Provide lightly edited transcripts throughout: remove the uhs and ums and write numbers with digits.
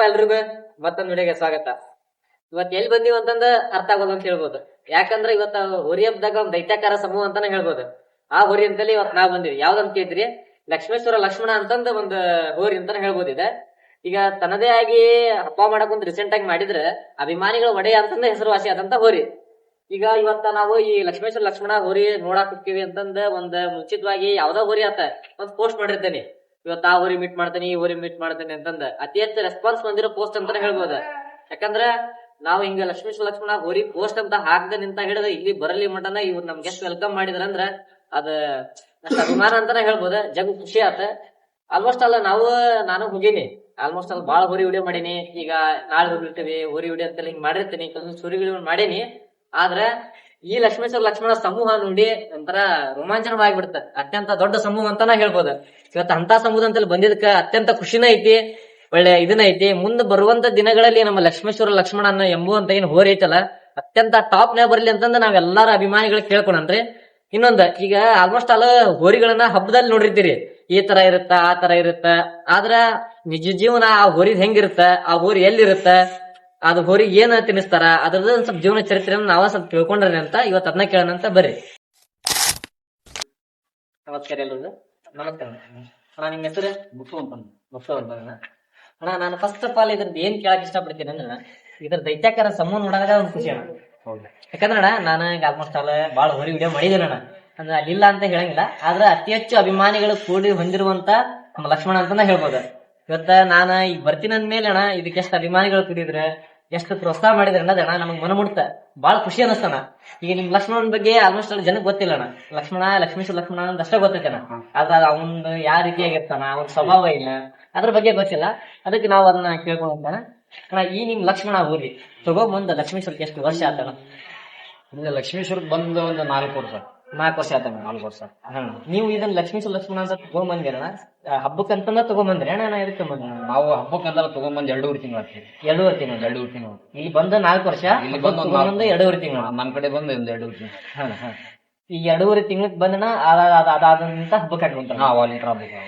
ಎಲ್ರಿಗೂ ಮತ್ತೊಂದ್ ವಿಡಿಯೋಗೆ ಸ್ವಾಗತ. ಇವತ್ ಎಲ್ಲಿ ಬಂದೀವಿ ಅಂತಂದ ಅರ್ಥ ಆಗೋದು ಅಂತ ಹೇಳ್ಬೋದು. ಯಾಕಂದ್ರ ಇವತ್ತ ಹೋರಿ ಹಬ್ಬದಾಗ ಒಂದ್ ದೈತ್ಯಾಕಾರ ಸಮೂಹ ಅಂತಾನೆ ಹೇಳ್ಬೋದು. ಆ ಹೋರಿ ಅಂತಲ್ಲಿ ಇವತ್ ನಾವ್ ಬಂದಿವಿ. ಯಾವ್ದಂತ ಕೇಳಿದ್ರಿ, ಲಕ್ಷ್ಮೇಶ್ವರ ಲಕ್ಷ್ಮಣ ಅಂತಂದ ಒಂದ್ ಹೋರಿ ಅಂತಾನೆ ಹೇಳ್ಬೋದು. ಈಗ ತನ್ನದೇ ಆಗಿ ಹಬ್ಬ ಮಾಡಕ್ ಒಂದ್ ರೀಸೆಂಟ್ ಆಗಿ ಮಾಡಿದ್ರೆ ಅಭಿಮಾನಿಗಳ ಒಡೆಯ ಅಂತಂದ ಹೆಸರುವಾಸಿ ಆದಂತ ಹೋರಿ. ಈಗ ಇವತ್ತ ನಾವು ಈ ಲಕ್ಷ್ಮೇಶ್ವರ ಲಕ್ಷ್ಮಣ ಹೋರಿ ನೋಡಾಕ್ ಹೋಗ್ತೀವಿ ಅಂತಂದ ಒಂದ್ ಮುಂಚಿತವಾಗಿ ಯಾವ್ದೋ ಹೋರಿ ಆತ ಒಂದ್ ಪೋಸ್ಟ್ ಮಾಡಿರ್ತೇನೆ, ಇವತ್ತು ಆ ಹೋರಿ ಮೀಟ್ ಮಾಡ್ತೇನೆ, ಈ ಹೋರಿ ಮೀಟ್ ಮಾಡ್ತೇನೆ ಅಂತಂದ ಅತಿ ಹೆಚ್ಚು ರೆಸ್ಪಾನ್ಸ್ ಬಂದಿರೋ ಪೋಸ್ಟ್ ಅಂತಾನೆ ಹೇಳ್ಬೋದು. ಯಾಕಂದ್ರ ನಾವು ಹಿಂಗ ಲಕ್ಷ್ಮೇಶ್ವರ ಲಕ್ಷ್ಮಣ ಹೋರಿ ಪೋಸ್ಟ್ ಅಂತ ಹಾಕದೆ ನಿಂತ ಹಿಡಿದ ಇಲ್ಲಿ ಬರಲಿ ಮಟನ ಇವ್ರು ನಮ್ಗೆ ಎಷ್ಟು ವೆಲ್ಕಮ್ ಮಾಡಿದ್ರಂದ್ರ ಅದ ಅಷ್ಟ ಅಭಿಮಾನ ಅಂತಾನೆ ಹೇಳ್ಬೋದು. ಜಗ್ ಖುಷಿ ಆತ. ಆಲ್ಮೋಸ್ಟ್ ಅಲ್ಲ ನಾನು ಹೋಗಿನಿ, ಆಲ್ಮೋಸ್ಟ್ ಅಲ್ಲಿ ಬಾಳ ಹೋರಿ ವಿಡಿಯೋ ಮಾಡೀನಿ. ಈಗ ನಾಳೆ ಹೋಗಿರ್ತೀವಿ ಹೋರಿ ವಿಡಿಯೋ ಅಂತ ಹಿಂಗ್ ಮಾಡಿರ್ತೀನಿ, ಕೆಲವೊಂದು ಹೋರಿ ವಿಡಿಯೋ ಮಾಡೀನಿ. ಆದ್ರ ಈ ಲಕ್ಷ್ಮೇಶ್ವರ ಲಕ್ಷ್ಮಣ ಸಮೂಹ ನೋಡಿ ಒಂಥರ ರೋಮಾಂಚನವಾಗಿಬಿಡುತ್ತೆ. ಅತ್ಯಂತ ದೊಡ್ಡ ಸಮೂಹ ಅಂತಾನ ಹೇಳ್ಬೋದು. ಇವತ್ತು ಅಂತ ಸಮೂಹ ಅಂತಲ್ಲಿ ಬಂದಿದ್ದಕ್ಕ ಅತ್ಯಂತ ಖುಷಿನ ಐತಿ, ಒಳ್ಳೆ ಇದನ್ನ ಐತಿ. ಮುಂದೆ ಬರುವಂತ ದಿನಗಳಲ್ಲಿ ನಮ್ಮ ಲಕ್ಷ್ಮೇಶ್ವರ ಲಕ್ಷ್ಮಣ ಎಂಬುವಂತ ಏನ್ ಹೋರಿ ಐತಲ್ಲ ಅತ್ಯಂತ ಟಾಪ್ ನೇ ಬರ್ಲಿ ಅಂತಂದ ನಾವೆಲ್ಲಾರ ಅಭಿಮಾನಿಗಳು ಕೇಳ್ಕೊಂಡ್ರಿ. ಇನ್ನೊಂದ್, ಈಗ ಆಲ್ಮೋಸ್ಟ್ ಅಲ್ಲ ಹೋರಿಗಳನ್ನ ಹಬ್ಬದಲ್ಲಿ ನೋಡಿರ್ತೀರಿ, ಈ ತರ ಇರುತ್ತ ಆ ತರ ಇರುತ್ತ. ಆದ್ರ ನಿಜ ಜೀವನ ಆ ಹೋರಿದ್ ಹೆಂಗಿರುತ್ತ, ಆ ಹೋರಿ ಎಲ್ಲಿರುತ್ತ, ಅದು ಹೋರಿಗೆ ಏನ್ ತಿನ್ನಿಸ್ತಾರ, ಅದ್ರದ್ದು ಒಂದ್ ಸ್ವಲ್ಪ ಜೀವನ ಚರಿತ್ರೆಯನ್ನು ನಾವ ಸ್ವಲ್ಪ ತಿಳ್ಕೊಂಡ್ರಿ ಅಂತ ಇವತ್ತು ಅದನ್ನ ಕೇಳೋಣ ಅಂತ ಬರ್ರಿ. ನಮಸ್ಕಾರ ಎಲ್ರಿಗೂ. ನಮಸ್ಕಾರ ಅಣ್ಣ. ನಿಮ್ಮ ಹೆಸರು ಮುತ್ತು ಅಂತ. ಅಣ್ಣ, ನಾನು ಫಸ್ಟ್ ಆಫ್ ಆಲ್ ಇದ್ರದ್ದು ಏನ್ ಕೇಳಕ್ ಇಷ್ಟಪಡ್ತೀನಿ ಅಂದ್ರೆ, ಇದ್ರ ದೈತ್ಯಾಕಾರ ಸಮೂಹ ನೋಡಿದಾಗ ಒಂದ್ ಖುಷಿ ಅಣ್ಣ. ಯಾಕಂದ್ರೆ ಅಣ್ಣ, ನಾನು ಈಗ ಆಲ್ಮೋಸ್ಟ್ ಅಲ್ಲ ಬಾಳ ಹೋರಿ ವಿಡಿಯೋ ಮಾಡಿದ್ದೇನೆ ಅಣ್ಣ. ಅಂದ್ರೆ ಅಲ್ಲಿಲ್ಲ ಅಂತ ಹೇಳಂಗಿಲ್ಲ, ಆದ್ರೆ ಅತಿ ಹೆಚ್ಚು ಅಭಿಮಾನಿಗಳು ಕೂಡಿ ಹೊಂದಿರುವಂತ ನಮ್ಮ ಲಕ್ಷ್ಮಣ ಅಂತಾನೆ ಹೇಳ್ಬೋದು. ಇವತ್ತ ನಾನು ಈಗ ಬರ್ತೀನಿ ಅಂದ್ಮೇಲೆ ಅಣ್ಣ, ಇದಕ್ಕೆ ಎಷ್ಟು ಅಭಿಮಾನಿಗಳು ಕೂಡಿದ್ರೆ, ಎಷ್ಟು ಪ್ರೋತ್ಸಾಹ ಮಾಡಿದ್ರೆ ಅನ್ನೋದು ಅಣ್ಣ ನಮಗ್ ಮನ ಮುಡ್ತ ಬಾಳ ಖುಷಿ ಅನಸ್ತಣ. ಈಗ ನಿಮ್ ಲಕ್ಷ್ಮಣನ ಬಗ್ಗೆ ಆಲ್ಮೋಸ್ಟ್ ಅಲ್ಲಿ ಜನಕ್ಕೆ ಗೊತ್ತಿಲ್ಲ ಅಣ್ಣ. ಲಕ್ಷ್ಮೇಶ್ವರ ಲಕ್ಷ್ಮಣ ಅಂತ ಅಷ್ಟೇ ಗೊತ್ತೈತೆ ಅಣ್ಣ. ಆದ್ರೆ ಅವನ್ ಯಾವ ರೀತಿಯಾಗಿರ್ತಾನ, ಅವನ ಸ್ವಭಾವ ಇಲ್ಲ, ಅದ್ರ ಬಗ್ಗೆ ಗೊತ್ತಿಲ್ಲ. ಅದಕ್ಕೆ ನಾವು ಅದನ್ನ ಕೇಳ್ಕೊಂಡ ಅಣ್ಣ, ಈ ನಿಮ್ ಲಕ್ಷ್ಮಣ ಹೋರಿ ತಗೊಂಬಂದ ಲಕ್ಷ್ಮೇಶ್ವರಕ್ಕೆ ಎಷ್ಟು ವರ್ಷ ಆತಣ್ಣ? ಲಕ್ಷ್ಮೇಶ್ವರಕ್ಕೆ ಬಂದ ಒಂದು 4 ವರ್ಷ. 4 ವರ್ಷ ಆತಣ್ಣ. 4 ವರ್ಷ. ನೀವು ಇದನ್ನ ಲಕ್ಷ್ಮೇಶ್ವರ ಲಕ್ಷ್ಮಣ ಅಂತ ತಗೊಂಬಂದಿರಣ್ಣ, ಹಬ್ಬಕ್ಕಂತಂದ ತಗೊಂಬಂದ್ರಿ ಅಣ್ಣ? ನಾ ಇದಕ್ಕೆ ನಾವು ಹಬ್ಬಕ್ಕಂತೆಲ್ಲ ತಗೊಂಡ್ಬಂದ್ 2.5 ತಿಂಗಳು ಆಗ್ತೀವಿ. 2.5 ತಿಂಗಳು. 2.5 ತಿಂಗಳು. ಇಲ್ಲಿ ಬಂದ 4 ವರ್ಷ, ಇಲ್ಲಿ ಬಂದ 2.5 ತಿಂಗಳು. ನಮ್ ಕಡೆ ಬಂದ 1.5 ತಿಂಗಳು. ಈ 2.5 ತಿಂಗಳಕ್ ಬಂದನ ಅದಾದಂತ ಹಬ್ಬಕ್ಕೆ ಹಾಕೊಂತಾರ. ವಾಲಿಂಟ್ರ ಹಬ್ಬ.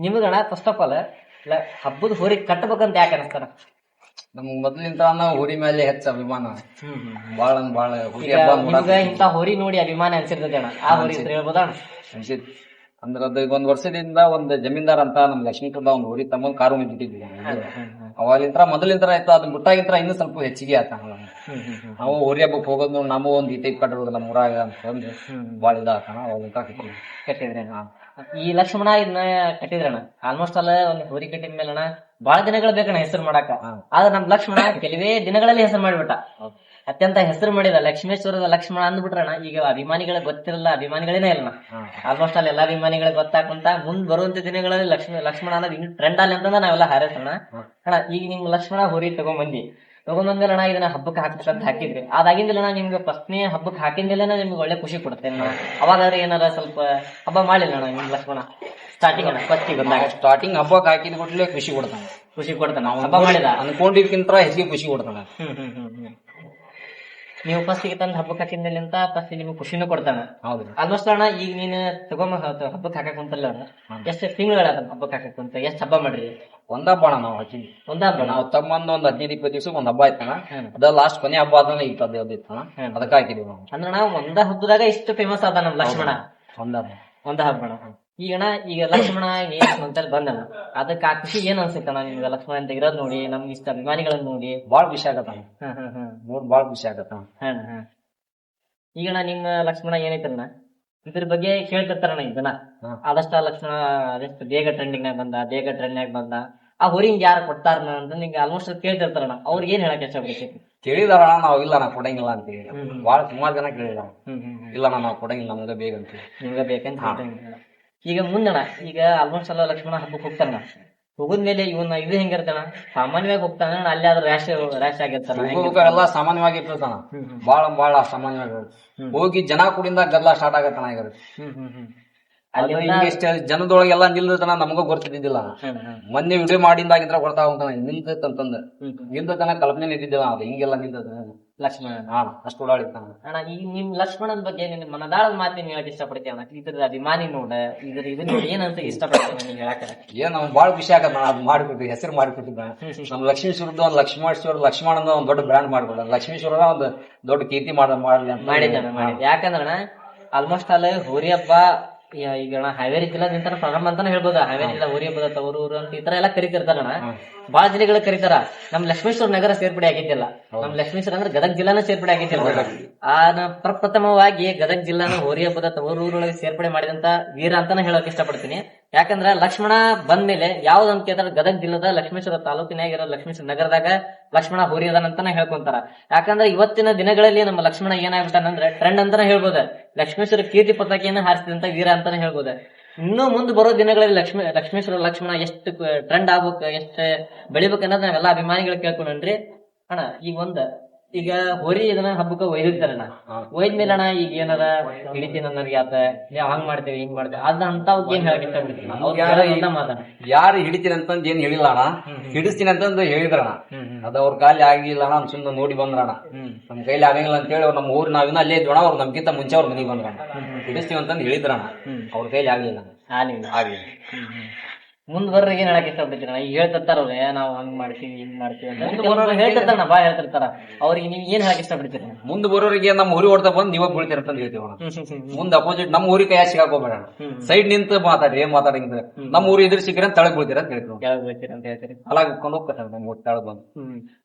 ನಿಮಗಣ ಫಸ್ಟ್ ಆಫ್ ಆಲ್ ಹಬ್ಬದ ಹೋರಿ ಕಟ್ಟಬೇಕಂತ ಯಾಕೆ ಅನಸ್ತಾರ? ನಮ್ಗ್ ಮೊದ್ಲಿಂದ ಹೋರಿ ಮೇಲೆ ಹೆಚ್ಚು ಅಭಿಮಾನ. ಬಾಳ ಹೋರಿ ಹಬ್ಬ ನಿಮ್ಗ ಇಂತ ಹೋರಿ ನೋಡಿ ಅಭಿಮಾನ ಅನ್ಸಿರ್ತದೆ ಅಣ್ಣ, ಆ ಹೋರಿ ಹೆಸರು ಹೇಳ್ಬೋದಾ ಅಣ್ಣ? ಅನ್ಸಿತ್. ಅಂದ್ರೆ ಅದ 1 ವರ್ಷದಿಂದ ಒಂದ್ ಜಮೀನ್ದಾರ್ ಅಂತ ನಮ್ ಲಕ್ಷ್ಮೀಕೃತ ಒಂದ್ ಹೋರಿ ತಮ್ಮ ಕಾರು ಬಿಟ್ಟಿದ್ವಿ. ಮೊದಲಿಂತ್ರ ಆಯ್ತು, ಅದನ್ನ ಬಿಟ್ಟಾಗಿಂತ್ರ ಇನ್ನೂ ಸ್ವಲ್ಪ ಹೆಚ್ಚಿಗೆ ಆತ. ನಾವು ಹೋರಿ ಹಬ್ಬಕ್ಕೆ ಹೋಗೋದು ನೋಡಿ ನಮಗೂ ಒಂದ್ ಈ ಟೈಪ್ ಕಟ್ಟಿರೋದು ನಮ್ಮ ಊರಾಗ ಅಂತಂದ್ರೆ ಬಾಳ ಇದಾಕಣ. ಅವಾಗಂತ ಕಟ್ಟಿದ್ರಿ. ಈ ಲಕ್ಷ್ಮಣ ಇದನ್ನ ಕಟ್ಟಿದ್ರಣ್ಣ, ಆಲ್ಮೋಸ್ಟ್ ಅಲ್ಲ ಒಂದ್ ಹೋರಿ ಕಟ್ಟಿದ ಮೇಲೆ ಅಣ್ಣ ಬಾಳ ದಿನಗಳು ಬೇಕಣ್ಣ ಹೆಸರು ಮಾಡಾಕ. ಆದ್ರೆ ನಮ್ ಲಕ್ಷ್ಮಣ ಕೆಲವೇ ದಿನಗಳಲ್ಲಿ ಹೆಸರು ಮಾಡಿಬಿಟ್ಟ. ಅತ್ಯಂತ ಹೆಸರು ಮಾಡಿದ ಲಕ್ಷ್ಮೇಶ್ವರದ ಲಕ್ಷ್ಮಣ ಅಂದ್ಬಿಟ್ರಣ್ಣ. ಈಗ ಅಭಿಮಾನಿಗಳಿಗೆ ಗೊತ್ತಿರಲ್ಲ, ಅಭಿಮಾನಿಗಳೇನೇ ಇಲ್ಲ. ಆಲ್ಮೋಸ್ಟ್ ಅಲ್ಲಿ ಎಲ್ಲಾ ಅಭಿಮಾನಿಗಳಿಗೆ ಗೊತ್ತಾಕಂತ ಮುಂದ್ ಬರುವಂತ ದಿನಗಳಲ್ಲಿ ಲಕ್ಷ್ಮಣ ಅನ್ನೋದು ಹಿಂಗ್ ಟ್ರೆಂಡ್ ಅಲ್ಲಿ ಅಂತಂದ ನಾವೆಲ್ಲ ಹಾರೈಸೋಣ ಅಣ್ಣ. ಈಗ ನಿಮ್ ಲಕ್ಷ್ಮಣ ಹೋರಿ ತಗೊಂಬಂದಿಲ್ಲ ಅಣ್ಣ, ಇದನ್ನ ಹಬ್ಬಕ್ಕೆ ಹಾಕ್ಬೇಕಂತ ಹಾಕಿದ್ರಿ. ಅದಾಗಿಂದಿಲ್ಲ ನಿಮ್ಗೆ ಫಸ್ಟ್ನೇ ಹಬ್ಬಕ್ಕೆ ಹಾಕಿಂದಿಲ್ಲ ನಿಮ್ಗೆ ಒಳ್ಳೆ ಖುಷಿ ಕೊಡುತ್ತೆ. ಅವಾಗಾದ್ರೆ ಏನಾರ ಸ್ವಲ್ಪ ಹಬ್ಬ ಮಾಡಿಲ್ಲ ಅಣ್ಣ ನಿಮ್ ಲಕ್ಷ್ಮಣ ಸ್ಟಾರ್ಟಿಂಗ್ ಅಣ್ಣ? ಫಸ್ಟಿಗೆ ಬಂದಾಗ ಸ್ಟಾರ್ಟಿಂಗ್ ಹಬ್ಬಕ್ಕೆ ಹಾಕಿದ ಕೂಡಲೇ ಖುಷಿ ಕೊಡ್ತಾನೆ. ಹಬ್ಬ ಮಾಡಿದ ಅನ್ಕೊಂಡಿದ್ಕಿಂತ ಹೆಚ್ಚಿಗೆ ಖುಷಿ ಕೊಡ್ತಾನೆ. ನೀವು ಫಸ್ಟಿಗೆ ತಂದು ಹಬ್ಬಕ್ಕೆ ಹಾಕಿದ್ಮೇಲೆ ಅಂತ ಫಸ್ಟ್ ನಿಮ್ಗೆ ಖುಷಿನೂ ಕೊಡ್ತಾನ. ಹೌದು. ಆಲ್ಮೋಸ್ಟ್ ಅಣ್ಣ ಈಗ ನೀನ್ ಹಬ್ಬಕ್ಕೆ ಹಾಕಕ್ ಕುಂತಲ್ಲ ಎಷ್ಟು ತಿಂಗಳ ಹಬ್ಬಕ್ಕೆ ಹಾಕಕ್ ಕುಂತ, ಎಷ್ಟ್ ಹಬ್ಬ ಮಾಡ್ರಿ? ಒಂದ್ ಹಬ್ಬ ಅಣ್ಣ ನಾವು ಹಾಕಿ. ಒಂದ್ ಹಬ್ಬ ನಾವು ತಮ್ಮಂದ ಒಂದ್ 15-20 ದಿವ್ಸ ಒಂದ್ ಹಬ್ಬ ಆಯ್ತಣ್ಣ. ಅದ ಲಾಸ್ಟ್ ಕೊನೆ ಹಬ್ಬ ಆದ್ರೆ ಇತ್ತಣ್ಣ, ಅದಕ್ಕೆ ಹಾಕಿದೀವಿ ನಾವು. ಅಂದ್ರೆ ನಾವು ಒಂದ ಹಬ್ಬದಾಗ ಇಷ್ಟು ಫೇಮಸ್ ಆದ ನಮ್ ಲಕ್ಷ್ಮಣ. ಒಂದ ಹಬ್ಬ ಈಗ ಲಕ್ಷ್ಮಣ ಅಂತಲ್ಲಿ ಬಂದಣ, ಅದಕ್ಕೆ ಆ ಖುಷಿ ಏನ್ ಅನ್ಸುತ್ತಣ್ಣ ನಿಮ್ಗೆ? ಲಕ್ಷ್ಮಣ ಅಂತ ಇರೋದ್ ನೋಡಿ, ನಮ್ಗೆ ಇಷ್ಟ ಅಭಿಮಾನಿಗಳನ್ನ ನೋಡಿ ಬಾಳ್ ಖುಷಿ ಆಗತ್ತ. ಬಾಳ್ ಖುಷಿ ಆಗತ್ತ. ಈಗಣ್ಣ ನಿಮ್ಮ ಲಕ್ಷ್ಮಣ ಏನೈತಣ್ಣ, ಇದ್ರ ಬಗ್ಗೆ ಕೇಳ್ತಿರ್ತಾರಣ್ಣ ಇದನ್ನ. ಆದಷ್ಟ ಲಕ್ಷ್ಮಣ ಅದೆಷ್ಟು ಬೇಗ ಟ್ರೆಂಡ್ನಾಗ ಬಂದ, ಆ ಹೋರಿಂಗ್ ಯಾರು ಕೊಡ್ತಾರ ಅಂತ ನಿಂಗೆ ಆಲ್ಮೋಸ್ಟ್ ಕೇಳ್ತಿರ್ತಾರಣ್ಣ. ಅವ್ರಿಗೆ ಏನ್ ಹೇಳಕ್ ಇಷ್ಟಪಡ್ತೀವಿ? ಕೇಳಿದಾರ ನಾವು ಇಲ್ಲ ನಾ ಕೊಡಂಗಿಲ್ಲ ಅಂತ ಹೇಳಿ. ಬಾಳ ಸುಮಾರು ಜನ ಕೇಳಿದಾರ, ಇಲ್ಲ ನಾವು ಕೊಡಂಗಿಲ್ಲ, ನಮ್ಗೆ ಬೇಕಂತ. ನಿಮ್ಗೆ ಬೇಕಂತ. ಈಗ ಮುಂದಣ ಈಗ ಆಲ್ಮೋಸ್ಟ್ ಎಲ್ಲ ಲಕ್ಷ್ಮಣ ಹಬ್ಬಕ್ಕೆ ಹೋಗ್ತಾನ, ಹೋಗದ್ಮೇಲೆ ಇವನ್ನ ಇದು ಹೆಂಗಿರ್ತಾನ? ಸಾಮಾನ್ಯವಾಗಿ ಹೋಗ್ತಾನ, ಅಲ್ಲಿ ಆದ್ರೆ ರ್ಯಾಶ್ ಆಗಿರ್ತಾನ. ಎಲ್ಲ ಸಾಮಾನ್ಯವಾಗಿ ಇರ್ತಾನ, ಬಾಳ ಸಾಮಾನ್ಯವಾಗಿ ಹೋಗಿ ಜನ ಕೂಡಿಂದ ಗದ್ದಲ ಸ್ಟಾರ್ಟ್ ಆಗತ್ತಾನ. ಹಿಂಗಿಷ್ಟ ಜನದೊಳಗೆಲ್ಲ ನಿಲ್ದತನ ನಮಗ ಗೊತ್ತಿದ್ದಿಲ್ಲ. ಮೊನ್ನೆ ವಿಡಿಯೋ ಮಾಡಿಂದಾಗಿದ್ರ ಗೊತ್ತಾಗ ನಿಲ್ತಂತಂದ ನಿಲ್ದತನ ಕಲ್ಪನೆ ನಿಂತಿದ್ದಿಲ್ಲ. ಅದು ಹಿಂಗೆಲ್ಲ ನಿಲ್ತದ ಲಕ್ಷ್ಮಣ ಅಷ್ಟು ಓಡಾಡಿರ್ತಾನ. ಅಣ್ಣ ಈಗ ನಿಮ್ ಲಕ್ಷ್ಮಣನ್ ಬಗ್ಗೆ ನಿನ್ ಮನದಾಳದ ಮಾತೇನ್ ಹೇಳಕ್ ಇಷ್ಟಪಡ್ತೀಯ ಅಣ್ಣ? ಇದ್ರ ಅಭಿಮಾನಿ ನೋಡ ಇದು ನೋಡಿ ಏನಂತ ಇಷ್ಟಪಡ್ತೀನಿ ನನಗೆ ಹೇಳಕ. ಏನ್ ನಮ್ಗೆ ಬಾಳ ಖುಷಿ ಆಗತ್ತ. ಅದ್ ಮಾಡಿಕೊಟ್ಟಿ ಹೆಸರು ಮಾಡಿಕೊಟ್ಟಿದ್ದ ನಮ್ ಲಕ್ಷ್ಮೀಶ್ವರದ ಒಂದ್ ಲಕ್ಷ್ಮಣ ಒಂದ್ ದೊಡ್ಡ ಬ್ರ್ಯಾಂಡ್ ಮಾಡ್ಕೊಡ. ಲಕ್ಷ್ಮೀಶ್ವರದ ಒಂದ್ ದೊಡ್ಡ ಕೀರ್ತಿ ಮಾಡ್ಲಿ ಅಂತ ಮಾಡಿದ್ದಾನೆ. ಯಾಕಂದ್ರ ಆಲ್ಮೋಸ್ಟ್ ಅಲ್ಲ ಹೋರಿ ಹಬ್ಬ ಈಗ ಹಾವೇರಿ ಜಿಲ್ಲಾದಿಂದ ಪ್ರಾರಂಭ ಅಂತಾನೆ ಹೇಳ್ಬೋದು. ಹಾವೇರಿ ಜಿಲ್ಲಾ ಹೋರಿ ಹಬ್ಬದ ತವರೂರು ಅಂತ ಈ ತರ ಎಲ್ಲ ಕರಿತಿರ್ತಾರಣ. ಬಾಳ ಜಿಲ್ಲೆಗಳು ಕರೀತಾರ. ನಮ್ ಲಕ್ಷ್ಮೇಶ್ವರ ನಗರ ಸೇರ್ಪಡೆ ಆಗಿದ್ದಿಲ್ಲ. ನಮ್ ಲಕ್ಷ್ಮೇಶ್ವರ ಅಂದ್ರೆ ಗದಗ ಜಿಲ್ಲಾನ ಸೇರ್ಪಡೆ ಆಗಿದ್ದಿಲ್ಲ. ಪ್ರಪ್ರಥಮವಾಗಿ ಗದಗ ಜಿಲ್ಲಾನ ಹೋರಿ ಹಬ್ಬದ ತವರೂರೊಳಗೆ ಸೇರ್ಪಡೆ ಮಾಡಿದಂತ ವೀರ ಅಂತಾನೆ ಹೇಳಕ್ ಇಷ್ಟಪಡ್ತೀನಿ. ಯಾಕಂದ್ರ ಲಕ್ಷ್ಮಣ ಬಂದ್ಮೇಲೆ ಯಾವ್ದಂತ ಕೇಳಿದ್ರೆ ಗದಗ ಜಿಲ್ಲಾದ ಲಕ್ಷ್ಮೇಶ್ವರ ತಾಲೂಕಿನಾಗಿರೋ ಲಕ್ಷ್ಮೇಶ್ವರ ನಗರದಾಗ ಲಕ್ಷ್ಮಣ ಹೋರಿ ಅದಾನಂತಾನೆ ಹೇಳ್ಕೊಂತಾರ. ಯಾಕಂದ್ರೆ ಇವತ್ತಿನ ದಿನಗಳಲ್ಲಿ ನಮ್ಮ ಲಕ್ಷ್ಮಣ ಏನಾಗ್ಬಿಟ್ಟಾನಂದ್ರೆ ಟ್ರೆಂಡ್ ಅಂತಾನೆ ಹೇಳ್ಬೋದು. ಲಕ್ಷ್ಮೇಶ್ವರ ಕೀರ್ತಿ ಪತಾಕಿಯನ್ನ ಹಾರಿಸಿದಂತ ವೀರ ಅಂತಾನೆ ಹೇಳ್ಬೋದು. ಇನ್ನು ಮುಂದೆ ಬರೋ ದಿನಗಳಲ್ಲಿ ಲಕ್ಷ್ಮೇಶ್ವರ ಲಕ್ಷ್ಮಣ ಎಷ್ಟು ಟ್ರೆಂಡ್ ಆಗ್ಬೇಕು, ಎಷ್ಟು ಬೆಳಿಬೇಕು ಅನ್ನೋದು ನಾವೆಲ್ಲ ಅಭಿಮಾನಿಗಳು ಕೇಳ್ಕೊಂಡ್ರಿ ಅಣ್ಣ. ಈಗ ಹೋರಿ ಇದನ್ನ ಹಬ್ಬಕ್ಕೆ ಒಯ್ದಿರ್ತಾರಣ್ಣ. ಒಯ್ದ್ಮೇಲೆ ಅಣ್ಣ ಈಗ ಏನಾರ ಹಿಡಿತೀನಿ ಅನ್ನೋರಿಗೆ ಆತ ಹಂಗ್ ಮಾಡ್ತೇವೆ ಹಿಂಗ್ ಮಾಡ್ತೇವೆ ಅದ ಅಂತ ಏನ್ ಹೇಳಕ್ ಇಷ್ಟ ಮಾತಾಡ. ಯಾರು ಹಿಡಿತೀನಿ ಅಂತಂದ್ ಏನ್ ಹೇಳಿಲ್ಲ ಅಣ್ಣ, ಹಿಡಿಸ್ತೀನಿ ಅಂತಂದು ಹೇಳಿದ್ರಣ. ಅದ ಅವ್ರ ಕಾಲಿ ಆಗಿಲ್ಲ ಅಣ್ಣ, ಸುಮ್ಮನೆ ನೋಡಿ ಬಂದ್ರಣ. ನಮ್ ಕೈಲಿ ಆಗಂಗಿಲ್ಲ ಅಂತ ಹೇಳಿ ನಮ್ಮ ಊರ್ ನಾವಿನ್ನ ಅಲ್ಲೇ ಇದ್ವಣ. ಅವ್ರು ನಮ್ಗಿಂತ ಮುಂಚೆ ಅವ್ರ ಮನೆಗೆ ಬಂದ್ರಣ. ಹಿಡಿಸ್ತೀವಿ ಅಂತಂದು ಹೇಳಿದ್ರಣ. ಅವ್ರ ಕೈಲಿ ಆಗ್ಲಿಲ್ಲ. ಆಗ್ಲಿಲ್ಲ. ಮುಂದ್ವರ್ರಿಗೆ ಏನ್ ಹೇಳಕ್ ಇಷ್ಟಪಡ್ತೀರ? ಈಗ ಹೇಳ್ತಿರ್ತಾರ ಅವ್ರೆ ನಾವು ಹಂಗ್ ಮಾಡ್ತೀವಿ ಹಿಂಗ್ ಮಾಡ್ತೀವಿ ಅಂತ ಹೇಳ್ತಿರ್ತಾರ. ಬಾ ಹೇಳ್ತಿರ್ತಾರ. ಅವ್ರಿಗೆ ನೀವ್ ಏನ್ ಹೇಳಕ್ ಇಷ್ಟಪಡ್ತೀರಿ? ಮುಂದ್ ಬರೋರಿಗೆ ನಮ್ಮ ಊರಿ ಹೊಡ್ತಾ ಬಂದ್ ನೀವಾಗ ಬೀಳ್ತೀರ ಅಂತ ಹೇಳ್ತೀವಿ. ಮುಂದ್ ಅಪೋಸಿಟ್ ನಮ್ಮ ಊರಿಗೆ ಕೈ ಸಿಗಾಕೋಬೇಡ. ಸೈಡ್ ನಿಂತ ಮಾತಾಡ್ರಿ, ಏನ್ ಮಾತಾಡಿದ್ರೆ ನಮ್ಮ ಊರು ಎದುರು ಸಿಕ್ಕರೆ ಅಂತ ತಳಗ್ ಬೀಳ್ತೀರ ಅಂತ ಹೇಳ್ತೀವಿ. ಕೆಳಗ್ ಬೀಳ್ತೀರ ಅಂತ ಹೇಳ್ತೀರಿ. ಅಲ್ಲ ಕುತ್ಕೊಂಡು ಹೋಗ್ತಾರೆ ನಮ್ ತಳಗ್ ಬಂದು.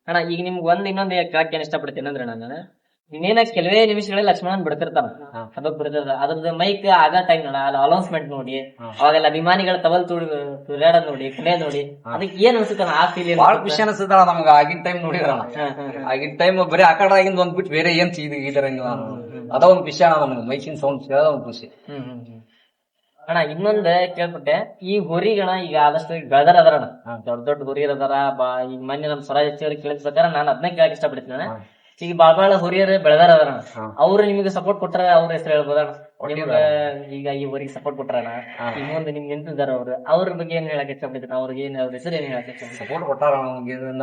ಅಣ್ಣ ಈಗ ನಿಮ್ಗೆ ಇನ್ನೊಂದು ಕೇಳಕ್ ಏನ್ ಇಷ್ಟಪಡ್ತೀನಿ ಅಂದ್ರೆ ನಾನು ಇನ್ನೇನ ಕೆಲವೇ ನಿಮಿಷಗಳಲ್ಲಿ ಲಕ್ಷ್ಮಣನ್ ಬಿಡ್ತಿರ್ತಾನ. ಹಬ್ಬಕ್ ಬಿಡ್ತಿರ್ತಾರ. ಅದ್ರದ್ದು ಮೈಕ್ ಆಗ ಟೈಮ್ ಅನೌನ್ಸ್ಮೆಂಟ್ ನೋಡಿ ಅವಾಗೆಲ್ಲ ಅಭಿಮಾನಿಗಳ ತವಲ್ ತುಳಿಯಾಡೋದ್ ನೋಡಿ ಕುಣಿಯೋದ್ ನೋಡಿ ಅದಕ್ಕೆ ಏನ್ ಅನ್ಸುತ್ತಾನ ಆ ಫೀಲ್? ಬಹಳ ಖುಷಿ ಅನಿಸುತ್ತಲ್ಲ ನಮ್ಗೆ. ಆಗಿನ ಟೈಮ್ ನೋಡಿದ್ರ ಆಗಿನ ಟೈಮ್ ಬರೀ ಆ ಕಡೆ ಆಗಿಂದ ಒಂದ್ ಬಿಟ್ಟು ಬೇರೆ ಏನ್ ಇದರಂಗಿಲ್ಲ. ಅದ ಒಂದ್ ಖುಷಿ ಅಣ್ಣ ನಮ್ಗೆ. ಮೈಕಿನ ಸೌಂಡ್ ಕೇಳೋದ ಒಂದ್ ಖುಷಿ. ಅಣ್ಣ ಇನ್ನೊಂದ್ ಕೇಳ್ಪಟ್ಟೆ, ಈ ಹೋರಿಗಣ ಈಗ ಆದಷ್ಟು ಬೆಳೆದಾರ ಅದಾರಣ, ದೊಡ್ಡ ದೊಡ್ಡ ಹೋರಿಯರ್ ಅದಾರ. ಈಗ ಮೊನ್ನೆ ನಮ್ ಸ್ವರಾಜ್ ಅವ್ರಿಗೆ ಕೇಳಿದ ಪ್ರಕಾರ ನಾನು ಅದನ್ನ ಕೇಳಕ್ ಇಷ್ಟಪಡ್ತೀನಿ ಅಣ್ಣ. ಈಗ ಬಾಳ ಹುರಿಯರು ಬೆಳೆದಾರ ಅದಾರ. ಅವ್ರು ನಿಮ್ಗೆ ಸಪೋರ್ಟ್ ಕೊಟ್ಟಾರ, ಅವ್ರ ಹೆಸರು ಹೇಳ್ಬೋದ? ನಿಮ್ಗ ಈಗ ಈ ಊರಿಗೆ ಸಪೋರ್ಟ್ ಕೊಟ್ಟಾರ, ಈಗ ಮುಂದೆ ನಿಮ್ಗೆ ಎಂತಿದಾರ ಅವ್ರ ಬಗ್ಗೆ ಏನ್ ಹೇಳಕ್ ಇಷ್ಟಪಡ್ತೀನಿ? ಅವ್ರಿಗೆ ಏನ್ ಅವ್ರ ಹೆಸರು ಏನ್ ಹೇಳಕ್ ಇಷ್ಟ? ಸಪೋರ್ಟ್ ಕೊಟ್ಟಾರ.